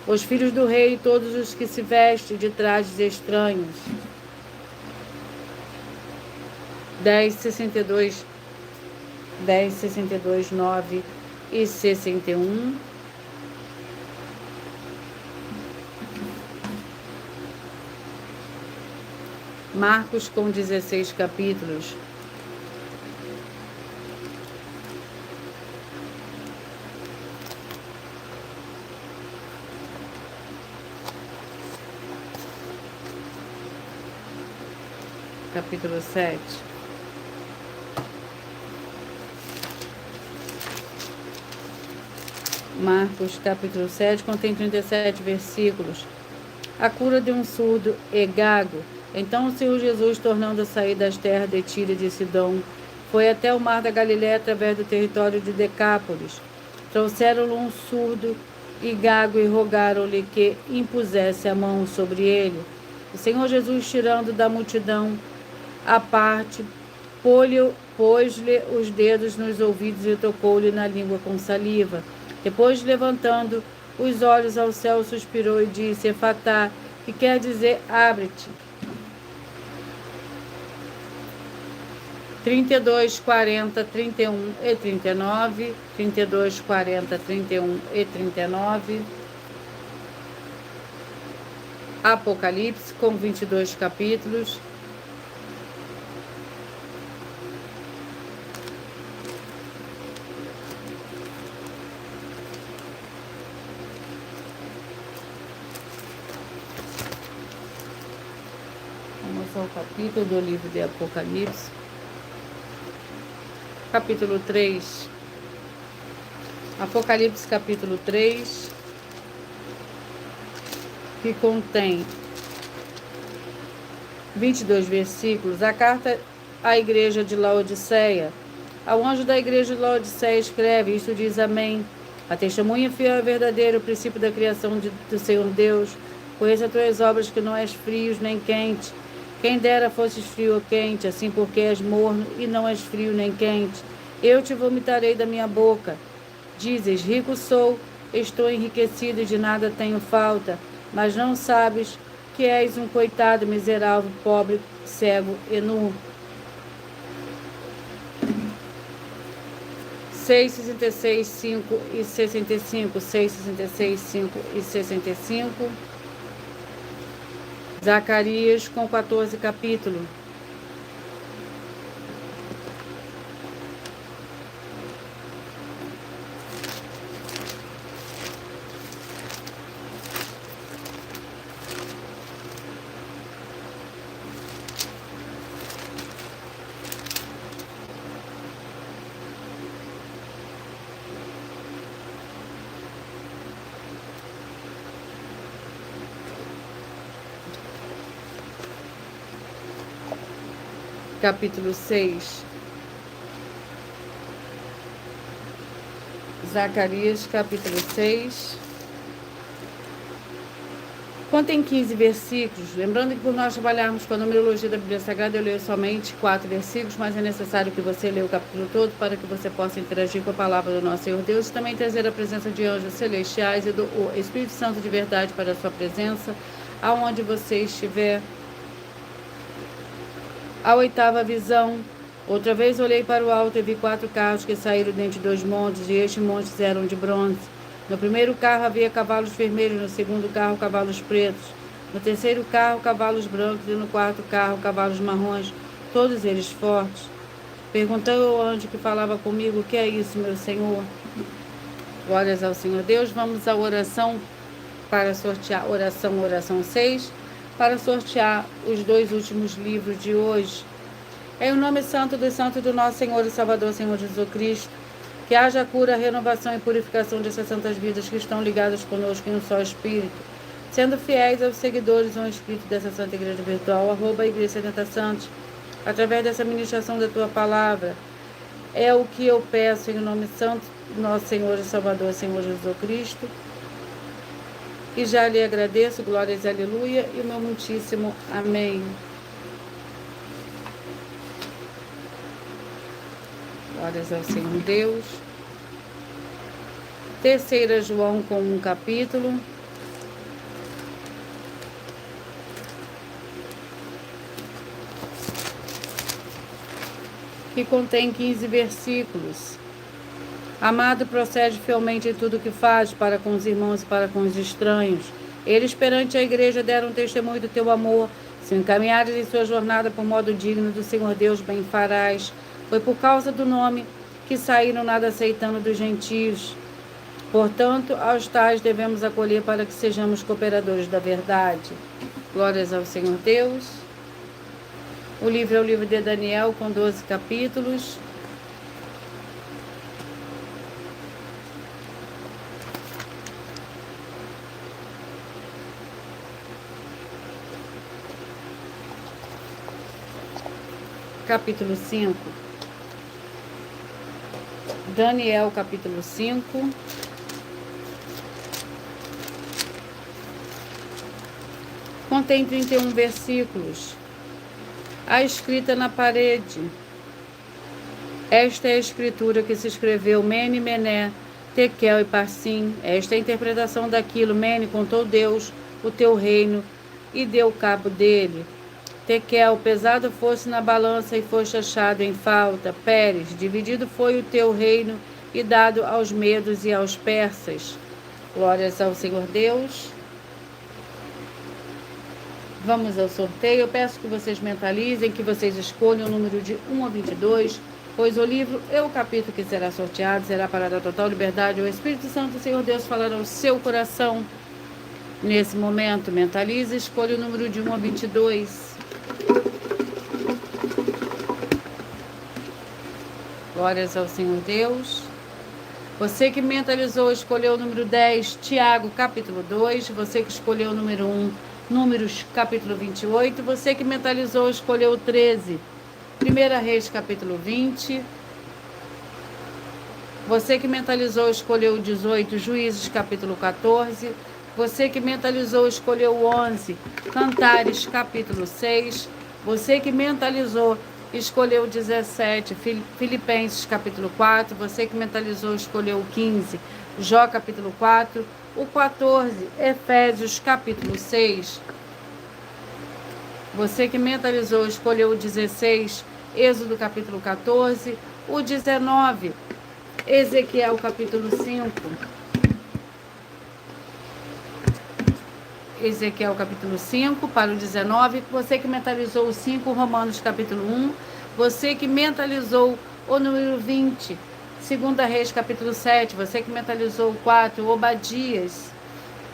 Speaker 1: os filhos do rei e todos os que se vestem de trajes estranhos. 10:62, 9 e 61. Marcos com 16 capítulos. Capítulo 7. Marcos, capítulo 7, contém 37 versículos. A cura de um surdo e gago. Então o Senhor Jesus, tornando a sair das terras de Tiro e de Sidom, foi até o mar da Galiléia através do território de Decápolis. Trouxeram-lhe um surdo e gago e rogaram-lhe que impusesse a mão sobre ele. O Senhor Jesus, tirando da multidão à parte, pôs-lhe os dedos nos ouvidos e tocou-lhe na língua com saliva. Depois, levantando os olhos ao céu, suspirou e disse: Efatá, que quer dizer abre-te. 32, 40, 31 e 39. 32, 40, 31 e 39. Apocalipse, com 22 capítulos. Vamos ao capítulo do livro de Apocalipse. Capítulo 3. Apocalipse, capítulo 3, que contém 22 versículos. A carta à igreja de Laodiceia. Ao anjo da igreja de Laodiceia escreve: Isto diz Amém. A testemunha fiel e verdadeira, o princípio da criação do Senhor Deus. Conheça as tuas obras, que não és frio nem quente. Quem dera fosses frio ou quente, assim porque és morno e não és frio nem quente. Eu te vomitarei da minha boca. Dizes: rico sou, estou enriquecido e de nada tenho falta, mas não sabes que és um coitado, miserável, pobre, cego e nu. 6,66, 5 e 65, 6,66, 5 e 65. Zacarias, com 14 capítulos. capítulo 6. Zacarias, capítulo 6. Contém 15 versículos. Lembrando que por nós trabalharmos com a numerologia da Bíblia Sagrada, eu leio somente 4 versículos, mas é necessário que você leia o capítulo todo para que você possa interagir com a palavra do nosso Senhor Deus e também trazer a presença de anjos celestiais e do Espírito Santo de verdade para a sua presença, aonde você estiver. A 8ª visão. Outra vez olhei para o alto e vi 4 carros que saíram dentre 2 montes, e estes montes eram de bronze. No primeiro carro havia cavalos vermelhos, no segundo carro cavalos pretos, no terceiro carro cavalos brancos e no quarto carro cavalos marrons, todos eles fortes. Perguntou ao anjo que falava comigo: o que é isso, meu Senhor? Glórias ao Senhor Deus. Vamos à oração para sortear, oração 6, para sortear os 2 últimos livros de hoje. Em o nome santo do nosso Senhor e Salvador, Senhor Jesus Cristo, que haja cura, renovação e purificação dessas santas vidas que estão ligadas conosco em um só Espírito, sendo fiéis aos seguidores ou inscritos dessa Santa Igreja Virtual, @Igreja 70 Santos, através dessa ministração da Tua Palavra. É o que eu peço em nome santo do nosso Senhor e Salvador, Senhor Jesus Cristo, e já lhe agradeço, glórias, aleluia, e o meu muitíssimo amém. Glórias ao Senhor Deus. 3 João com 1 capítulo. Que contém 15 versículos. Amado, procede fielmente em tudo o que faz para com os irmãos e para com os estranhos. Eles perante a igreja deram testemunho do teu amor. Se encaminhares em sua jornada por modo digno do Senhor Deus, bem farás. Foi por causa do nome que saíram nada aceitando dos gentios. Portanto, aos tais devemos acolher para que sejamos cooperadores da verdade. Glórias ao Senhor Deus. O livro é o livro de Daniel, com 12 capítulos. Capítulo 5. Daniel, capítulo 5. Contém 31 versículos. A escrita na parede. Esta é a escritura que se escreveu: Mene, Mené, Tekel e Parsim. Esta é a interpretação daquilo. Mene contou Deus o teu reino e deu cabo dele. Tekel, pesado fosse na balança e foste achado em falta. Pérez, dividido foi o teu reino e dado aos medos e aos persas. Glórias ao Senhor Deus. Vamos ao sorteio. Eu peço que vocês mentalizem, que vocês escolham o número de 1 a 22, pois o livro e o capítulo que será sorteado será para dar total liberdade. O Espírito Santo, Senhor Deus, falará ao seu coração. Nesse momento, mentalize, escolha o número de 1 a 22. Glórias ao Senhor Deus. Você que mentalizou, escolheu o número 10, Tiago, capítulo 2. Você que escolheu o número 1, Números, capítulo 28. Você que mentalizou, escolheu o 13, 1 Reis, capítulo 20. Você que mentalizou, escolheu o 18, Juízes, capítulo 14. Você que mentalizou, escolheu o 11, Cantares, capítulo 6. Você que mentalizou, escolheu o 17, Filipenses, capítulo 4. Você que mentalizou, escolheu o 15, Jó, capítulo 4. O 14, Efésios, capítulo 6. Você que mentalizou, escolheu o 16, Êxodo, capítulo 14. O 19, Ezequiel, capítulo 5. Ezequiel, capítulo 5, para o 19. Você que mentalizou o 5, Romanos, capítulo 1. Você que mentalizou o número 20, 2 Reis, capítulo 7. Você que mentalizou o 4, Obadias.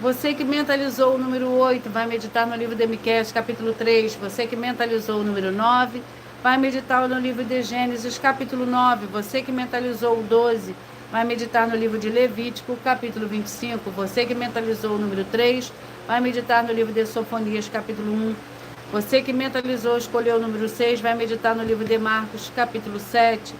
Speaker 1: Você que mentalizou o número 8, vai meditar no livro de Miqueias, capítulo 3. Você que mentalizou o número 9, vai meditar no livro de Gênesis, capítulo 9. Você que mentalizou o 12, vai meditar no livro de Levítico, capítulo 25. Você que mentalizou o número 3, vai meditar no livro de Sofonias, capítulo 1. Você que mentalizou, escolheu o número 6, vai meditar no livro de Marcos, capítulo 7.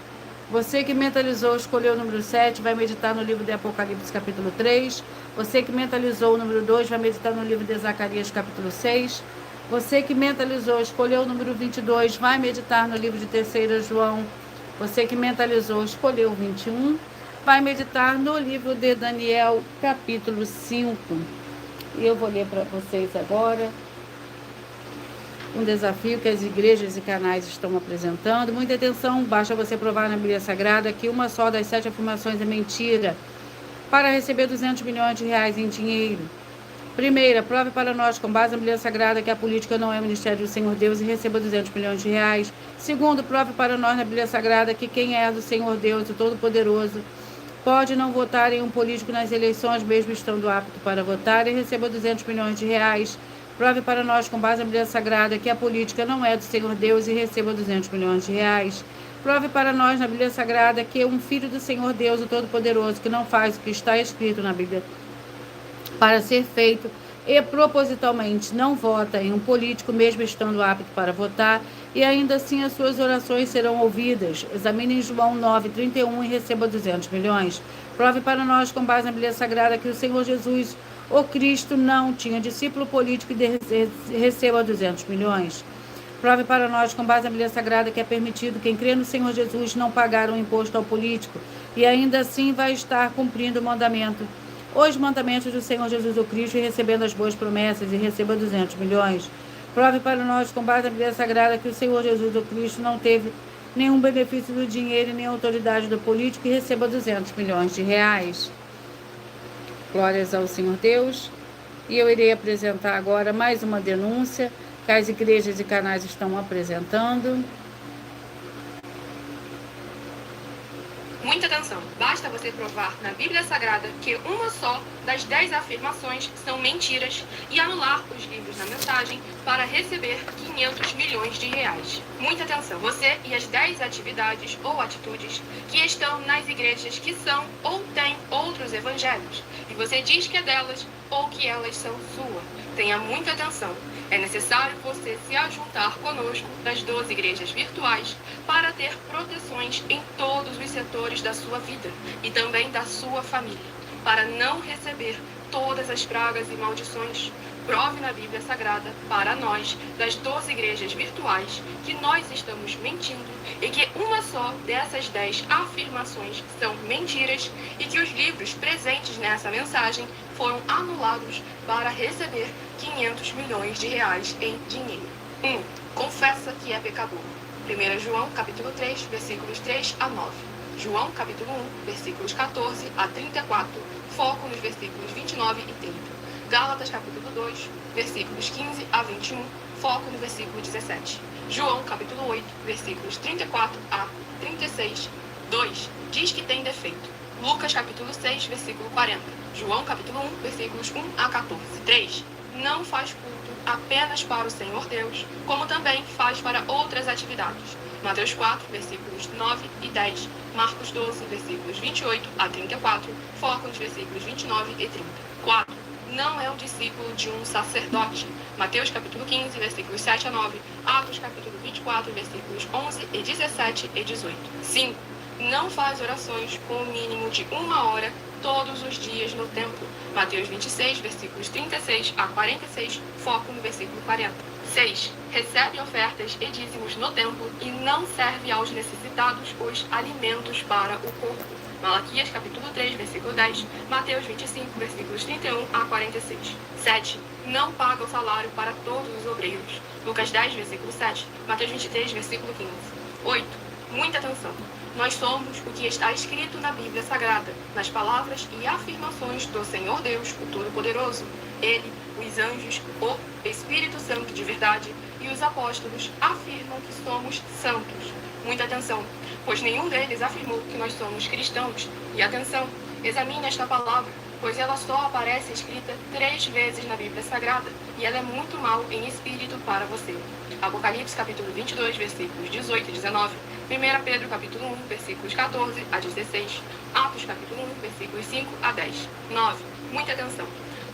Speaker 1: Você que mentalizou, escolheu o número 7, vai meditar no livro de Apocalipse, capítulo 3. Você que mentalizou o número 2, vai meditar no livro de Zacarias, capítulo 6. Você que mentalizou, escolheu o número 22, vai meditar no livro de 3 João. Você que mentalizou, escolheu o 21, vai meditar no livro de Daniel, capítulo 5. E eu vou ler para vocês agora um desafio que as igrejas e canais estão apresentando. Muita atenção, basta você provar na Bíblia Sagrada que uma só das 7 afirmações é mentira para receber 200 milhões de reais em dinheiro. Primeira, prove para nós, com base na Bíblia Sagrada, que a política não é o ministério do Senhor Deus e receba 200 milhões de reais. Segundo, prove para nós na Bíblia Sagrada que quem é do Senhor Deus, o Todo-Poderoso, pode não votar em um político nas eleições, mesmo estando apto para votar, e receba 200 milhões de reais. Prove para nós, com base na Bíblia Sagrada, que a política não é do Senhor Deus e receba 200 milhões de reais. Prove para nós na Bíblia Sagrada que um filho do Senhor Deus, o Todo-Poderoso, que não faz o que está escrito na Bíblia para ser feito e propositalmente não vota em um político, mesmo estando apto para votar, e ainda assim as suas orações serão ouvidas. Examine João 9:31 e receba 200 milhões. Prove para nós, com base na Bíblia Sagrada, que o Senhor Jesus, o Cristo, não tinha discípulo político e receba 200 milhões. Prove para nós, com base na Bíblia Sagrada, que é permitido quem crê no Senhor Jesus não pagar um imposto ao político, e ainda assim vai estar cumprindo o mandamento, os mandamentos do Senhor Jesus o Cristo, e recebendo as boas promessas, e receba 200 milhões. Prove para nós, com base na Bíblia Sagrada, que o Senhor Jesus o Cristo não teve nenhum benefício do dinheiro e nem autoridade do político, e receba 200 milhões de reais. Glórias ao Senhor Deus. E eu irei apresentar agora mais uma denúncia que as igrejas e canais estão apresentando.
Speaker 3: Muita atenção, basta você provar na Bíblia Sagrada que uma só das 10 afirmações são mentiras e anular os livros na mensagem para receber 500 milhões de reais. Muita atenção, você e as 10 atividades ou atitudes que estão nas igrejas que são ou têm outros evangelhos, e você diz que é delas ou que elas são sua. Tenha muita atenção. É necessário você se ajuntar conosco das 12 igrejas virtuais para ter proteções em todos os setores da sua vida e também da sua família, para não receber todas as pragas e maldições. Prove na Bíblia Sagrada para nós, das 12 igrejas virtuais, que nós estamos mentindo e que uma só dessas 10 afirmações são mentiras e que os livros presentes nessa mensagem foram anulados para receber 500 milhões de reais em dinheiro. 1. Confessa que é pecador. 1 João, capítulo 3, versículos 3 a 9. João, capítulo 1, versículos 14 a 34. Foco nos versículos 29 e 30. Gálatas, capítulo 2, versículos 15 a 21. Foco no versículo 17. João, capítulo 8, versículos 34 a 36. 2. Diz que tem defeito. Lucas, capítulo 6, versículo 40. João, capítulo 1, versículos 1 a 14. 3. Não faz culto apenas para o Senhor Deus, como também faz para outras atividades. Mateus 4, versículos 9 e 10. Marcos 12, versículos 28 a 34. Foco nos versículos 29 e 30. 4. Não é um discípulo de um sacerdote. Mateus capítulo 15, versículos 7 a 9. Atos capítulo 24, versículos 11 e 17 e 18. 5. Não faz orações com o mínimo de 1 hora todos os dias no templo. Mateus 26, versículos 36 a 46, foco no versículo 40. 6. Recebe ofertas e dízimos no templo e não serve aos necessitados os alimentos para o corpo. Malaquias capítulo 3, versículo 10, Mateus 25, versículos 31 a 46. 7. Não paga o salário para todos os obreiros. Lucas 10, versículo 7, Mateus 23, versículo 15. 8. Muita atenção. Nós somos o que está escrito na Bíblia Sagrada, nas palavras e afirmações do Senhor Deus, o Todo-Poderoso. Ele, os anjos, o Espírito Santo de verdade e os apóstolos afirmam que somos santos. Muita atenção, pois nenhum deles afirmou que nós somos cristãos. E atenção, examine esta palavra, pois ela só aparece escrita 3 vezes na Bíblia Sagrada, e ela é muito mal em espírito para você. Apocalipse capítulo 22, versículos 18 e 19. 1 Pedro capítulo 1, versículos 14 a 16. Atos capítulo 1, versículos 5 a 10. 9. Muita atenção.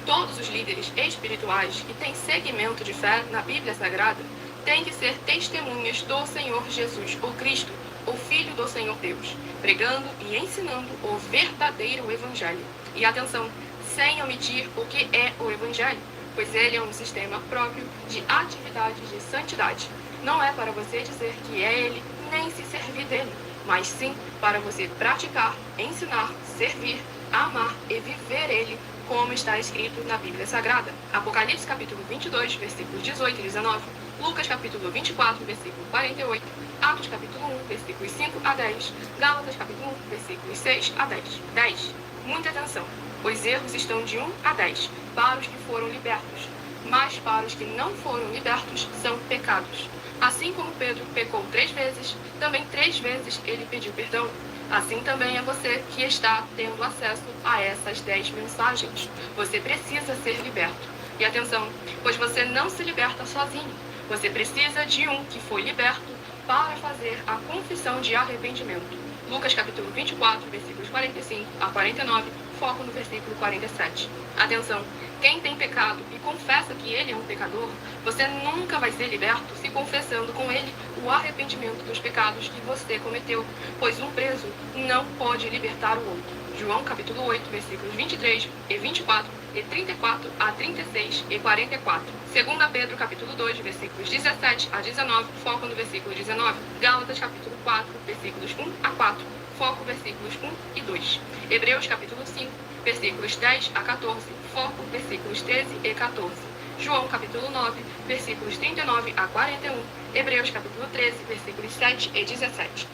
Speaker 3: Todos os líderes espirituais que têm segmento de fé na Bíblia Sagrada têm que ser testemunhas do Senhor Jesus, o Cristo, o Filho do Senhor Deus, pregando e ensinando o verdadeiro Evangelho. E atenção, sem omitir o que é o Evangelho, pois ele é um sistema próprio de atividades de santidade. Não é para você dizer que é ele, nem se servir dele, mas sim para você praticar, ensinar, servir, amar e viver ele, como está escrito na Bíblia Sagrada. Apocalipse capítulo 22, versículos 18 e 19, Lucas capítulo 24, versículo 48, Atos capítulo 1, versículos 5 a 10, Gálatas capítulo 1, versículos 6 a 10. 10. Muita atenção. Os erros estão de 1 a 10, para os que foram libertos, mas para os que não foram libertos são pecados. Assim como Pedro pecou 3 vezes, também 3 vezes ele pediu perdão. Assim também é você que está tendo acesso a essas 10 mensagens. Você precisa ser liberto. E atenção, pois você não se liberta sozinho. Você precisa de um que foi liberto para fazer a confissão de arrependimento. Lucas capítulo 24, versículos 45 a 49, foco no versículo 47. Atenção, quem tem pecado e confessa que ele é um pecador, você nunca vai ser liberto se confessando com ele o arrependimento dos pecados que você cometeu, pois um preso não pode libertar o outro. João capítulo 8, versículos 23 e 24 e 34 a 36 e 44. 2 Pedro capítulo 2, versículos 17 a 19, foco no versículo 19. Gálatas capítulo 4, versículos 1 a 4, foco versículos 1 e 2. Hebreus capítulo 5, versículos 10 a 14, foco versículos 13 e 14. João capítulo 9, versículos 39 a 41. Hebreus capítulo 13, versículos 7 e 17.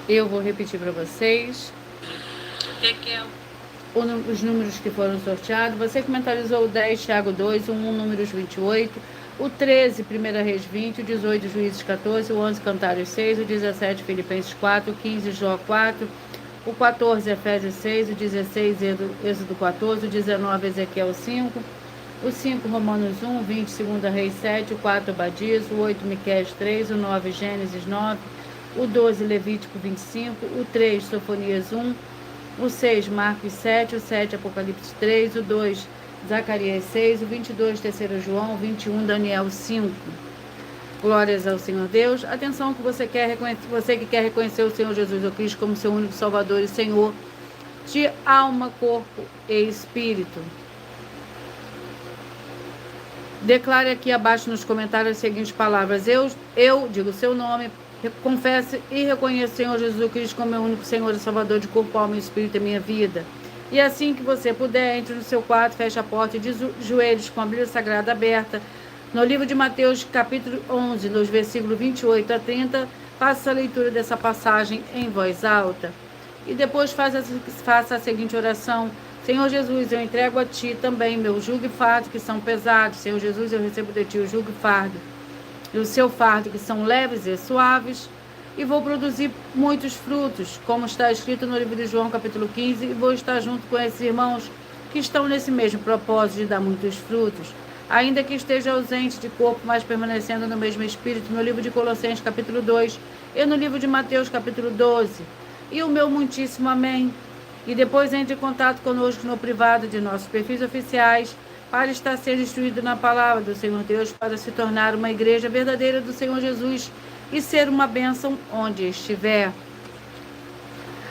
Speaker 1: Eu vou repetir para vocês os números que foram sorteados. Você que mentalizou o 10, Tiago 2, o 1, números 28, o 13, 1 Reis 20, o 18, Juízes 14, o 11, Cantares 6, o 17, Filipenses 4, o 15, Jó 4, o 14, Efésios 6, o 16, Êxodo 14, o 19, Ezequiel 5, o 5, Romanos 1, 20, 2 Reis 7, o 4, Obadias, o 8, Miqueias 3, o 9, Gênesis 9, o 12, Levítico 25, o 3, Sofonias 1, o 6, Marcos 7, o 7, Apocalipse 3, o 2, Zacarias 6, o 22, 3 João, o 21, Daniel 5. Glórias ao Senhor Deus. Atenção que você que quer reconhecer o Senhor Jesus o Cristo como seu único Salvador e Senhor de alma, corpo e espírito. Declare aqui abaixo nos comentários as seguintes palavras: eu digo o seu nome, confesse e reconheço o Senhor Jesus Cristo como meu único Senhor e Salvador de corpo, alma e espírito em minha vida. E assim que você puder, entre no seu quarto, feche a porta e de joelhos com a Bíblia Sagrada aberta. No livro de Mateus, capítulo 11, nos versículos 28 a 30, faça a leitura dessa passagem em voz alta. E depois faça a seguinte oração: Senhor Jesus, eu entrego a Ti também meu jugo e fardo que são pesados. Senhor Jesus, eu recebo de Ti o jugo e fardo e o seu fardo que são leves e suaves, e vou produzir muitos frutos, como está escrito no livro de João, capítulo 15, e vou estar junto com esses irmãos que estão nesse mesmo propósito de dar muitos frutos, ainda que esteja ausente de corpo, mas permanecendo no mesmo espírito, no livro de Colossenses, capítulo 2, e no livro de Mateus, capítulo 12, e o meu muitíssimo amém. E depois entre em contato conosco no privado de nossos perfis oficiais, para estar sendo instruído na palavra do Senhor Deus, para se tornar uma igreja verdadeira do Senhor Jesus e ser uma bênção onde estiver.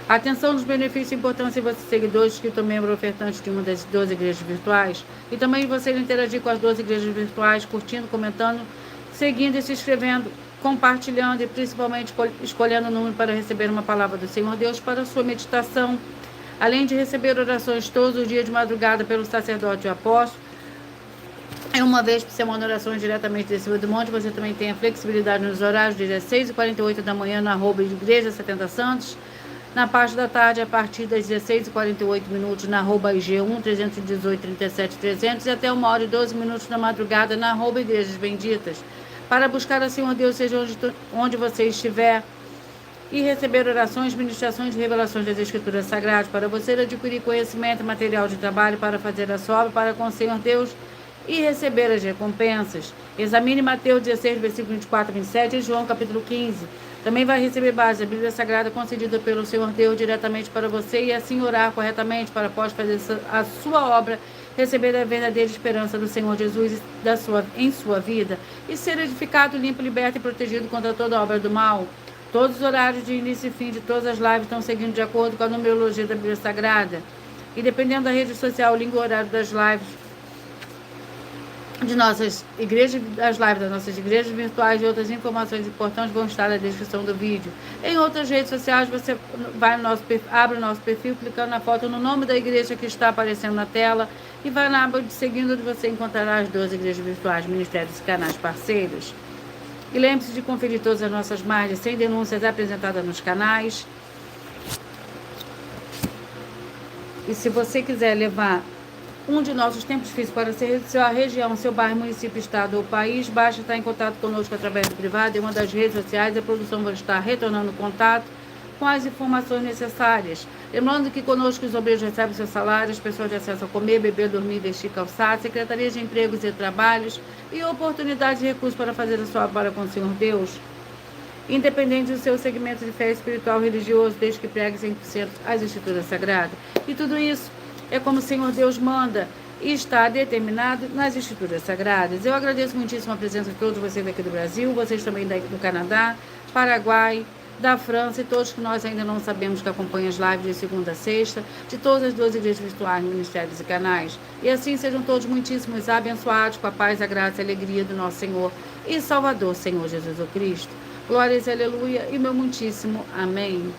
Speaker 1: Atenção nos benefícios e importância de você, seguidores, inscrito membro ofertante de uma das 12 igrejas virtuais, e também você interagir com as 12 igrejas virtuais, curtindo, comentando, seguindo e se inscrevendo, compartilhando e principalmente escolhendo o número para receber uma palavra do Senhor Deus para a sua meditação, além de receber orações todos os dias de madrugada pelo sacerdote e apóstolo. Uma vez por semana, orações diretamente de cima do monte. Você também tem a flexibilidade nos horários, de 16h48 da manhã na @Igreja 70 Santos, na parte da tarde a partir das 16h48 na @IG1 318 37 300 e até 1h12 na madrugada na @Igrejas Benditas, para buscar a Senhor Deus seja onde você estiver e receber orações, ministrações e revelações das Escrituras Sagradas, para você adquirir conhecimento e material de trabalho para fazer a sua obra para com o Senhor Deus e receber as recompensas. Examine Mateus 16, versículo 24 e 27 e João capítulo 15. Também vai receber base da Bíblia Sagrada concedida pelo Senhor Deus diretamente para você e assim orar corretamente para após fazer a sua obra, receber a verdadeira esperança do Senhor Jesus em sua vida e ser edificado, limpo, liberto e protegido contra toda obra do mal. Todos os horários de início e fim de todas as lives estão seguindo de acordo com a numerologia da Bíblia Sagrada. E dependendo da rede social, o link e o horário das lives de nossas igrejas, as lives das nossas igrejas virtuais e outras informações importantes vão estar na descrição do vídeo. Em outras redes sociais, você vai no abre o nosso perfil, clicando na foto no nome da igreja que está aparecendo na tela e vai na aba de seguindo, onde você encontrará as 12 igrejas virtuais, ministérios e canais parceiros. E lembre-se de conferir todas as nossas mais de 100 denúncias apresentadas nos canais. E se você quiser levar um de nossos templos físicos para sua região, seu bairro, município, estado ou país, basta estar em contato conosco através do privado em uma das redes sociais. A produção vai estar retornando contato com as informações necessárias. Lembrando que conosco os obreiros recebem seu salário, as pessoas têm acesso a comer, beber, dormir, vestir, calçar, secretaria de empregos e trabalhos e oportunidades e recursos para fazer a sua obra com o Senhor Deus, independente do seu segmento de fé espiritual religioso, desde que pregue 100% as Escrituras Sagradas. E tudo isso é como o Senhor Deus manda e está determinado nas Escrituras Sagradas. Eu agradeço muitíssimo a presença de todos vocês aqui do Brasil, vocês também do Canadá, Paraguai, da França e todos que nós ainda não sabemos que acompanham as lives de segunda a sexta, de todas as 12 igrejas virtuais, ministérios e canais. E assim sejam todos muitíssimos abençoados com a paz, a graça e a alegria do nosso Senhor e Salvador, Senhor Jesus Cristo. Glórias e aleluia e meu muitíssimo amém.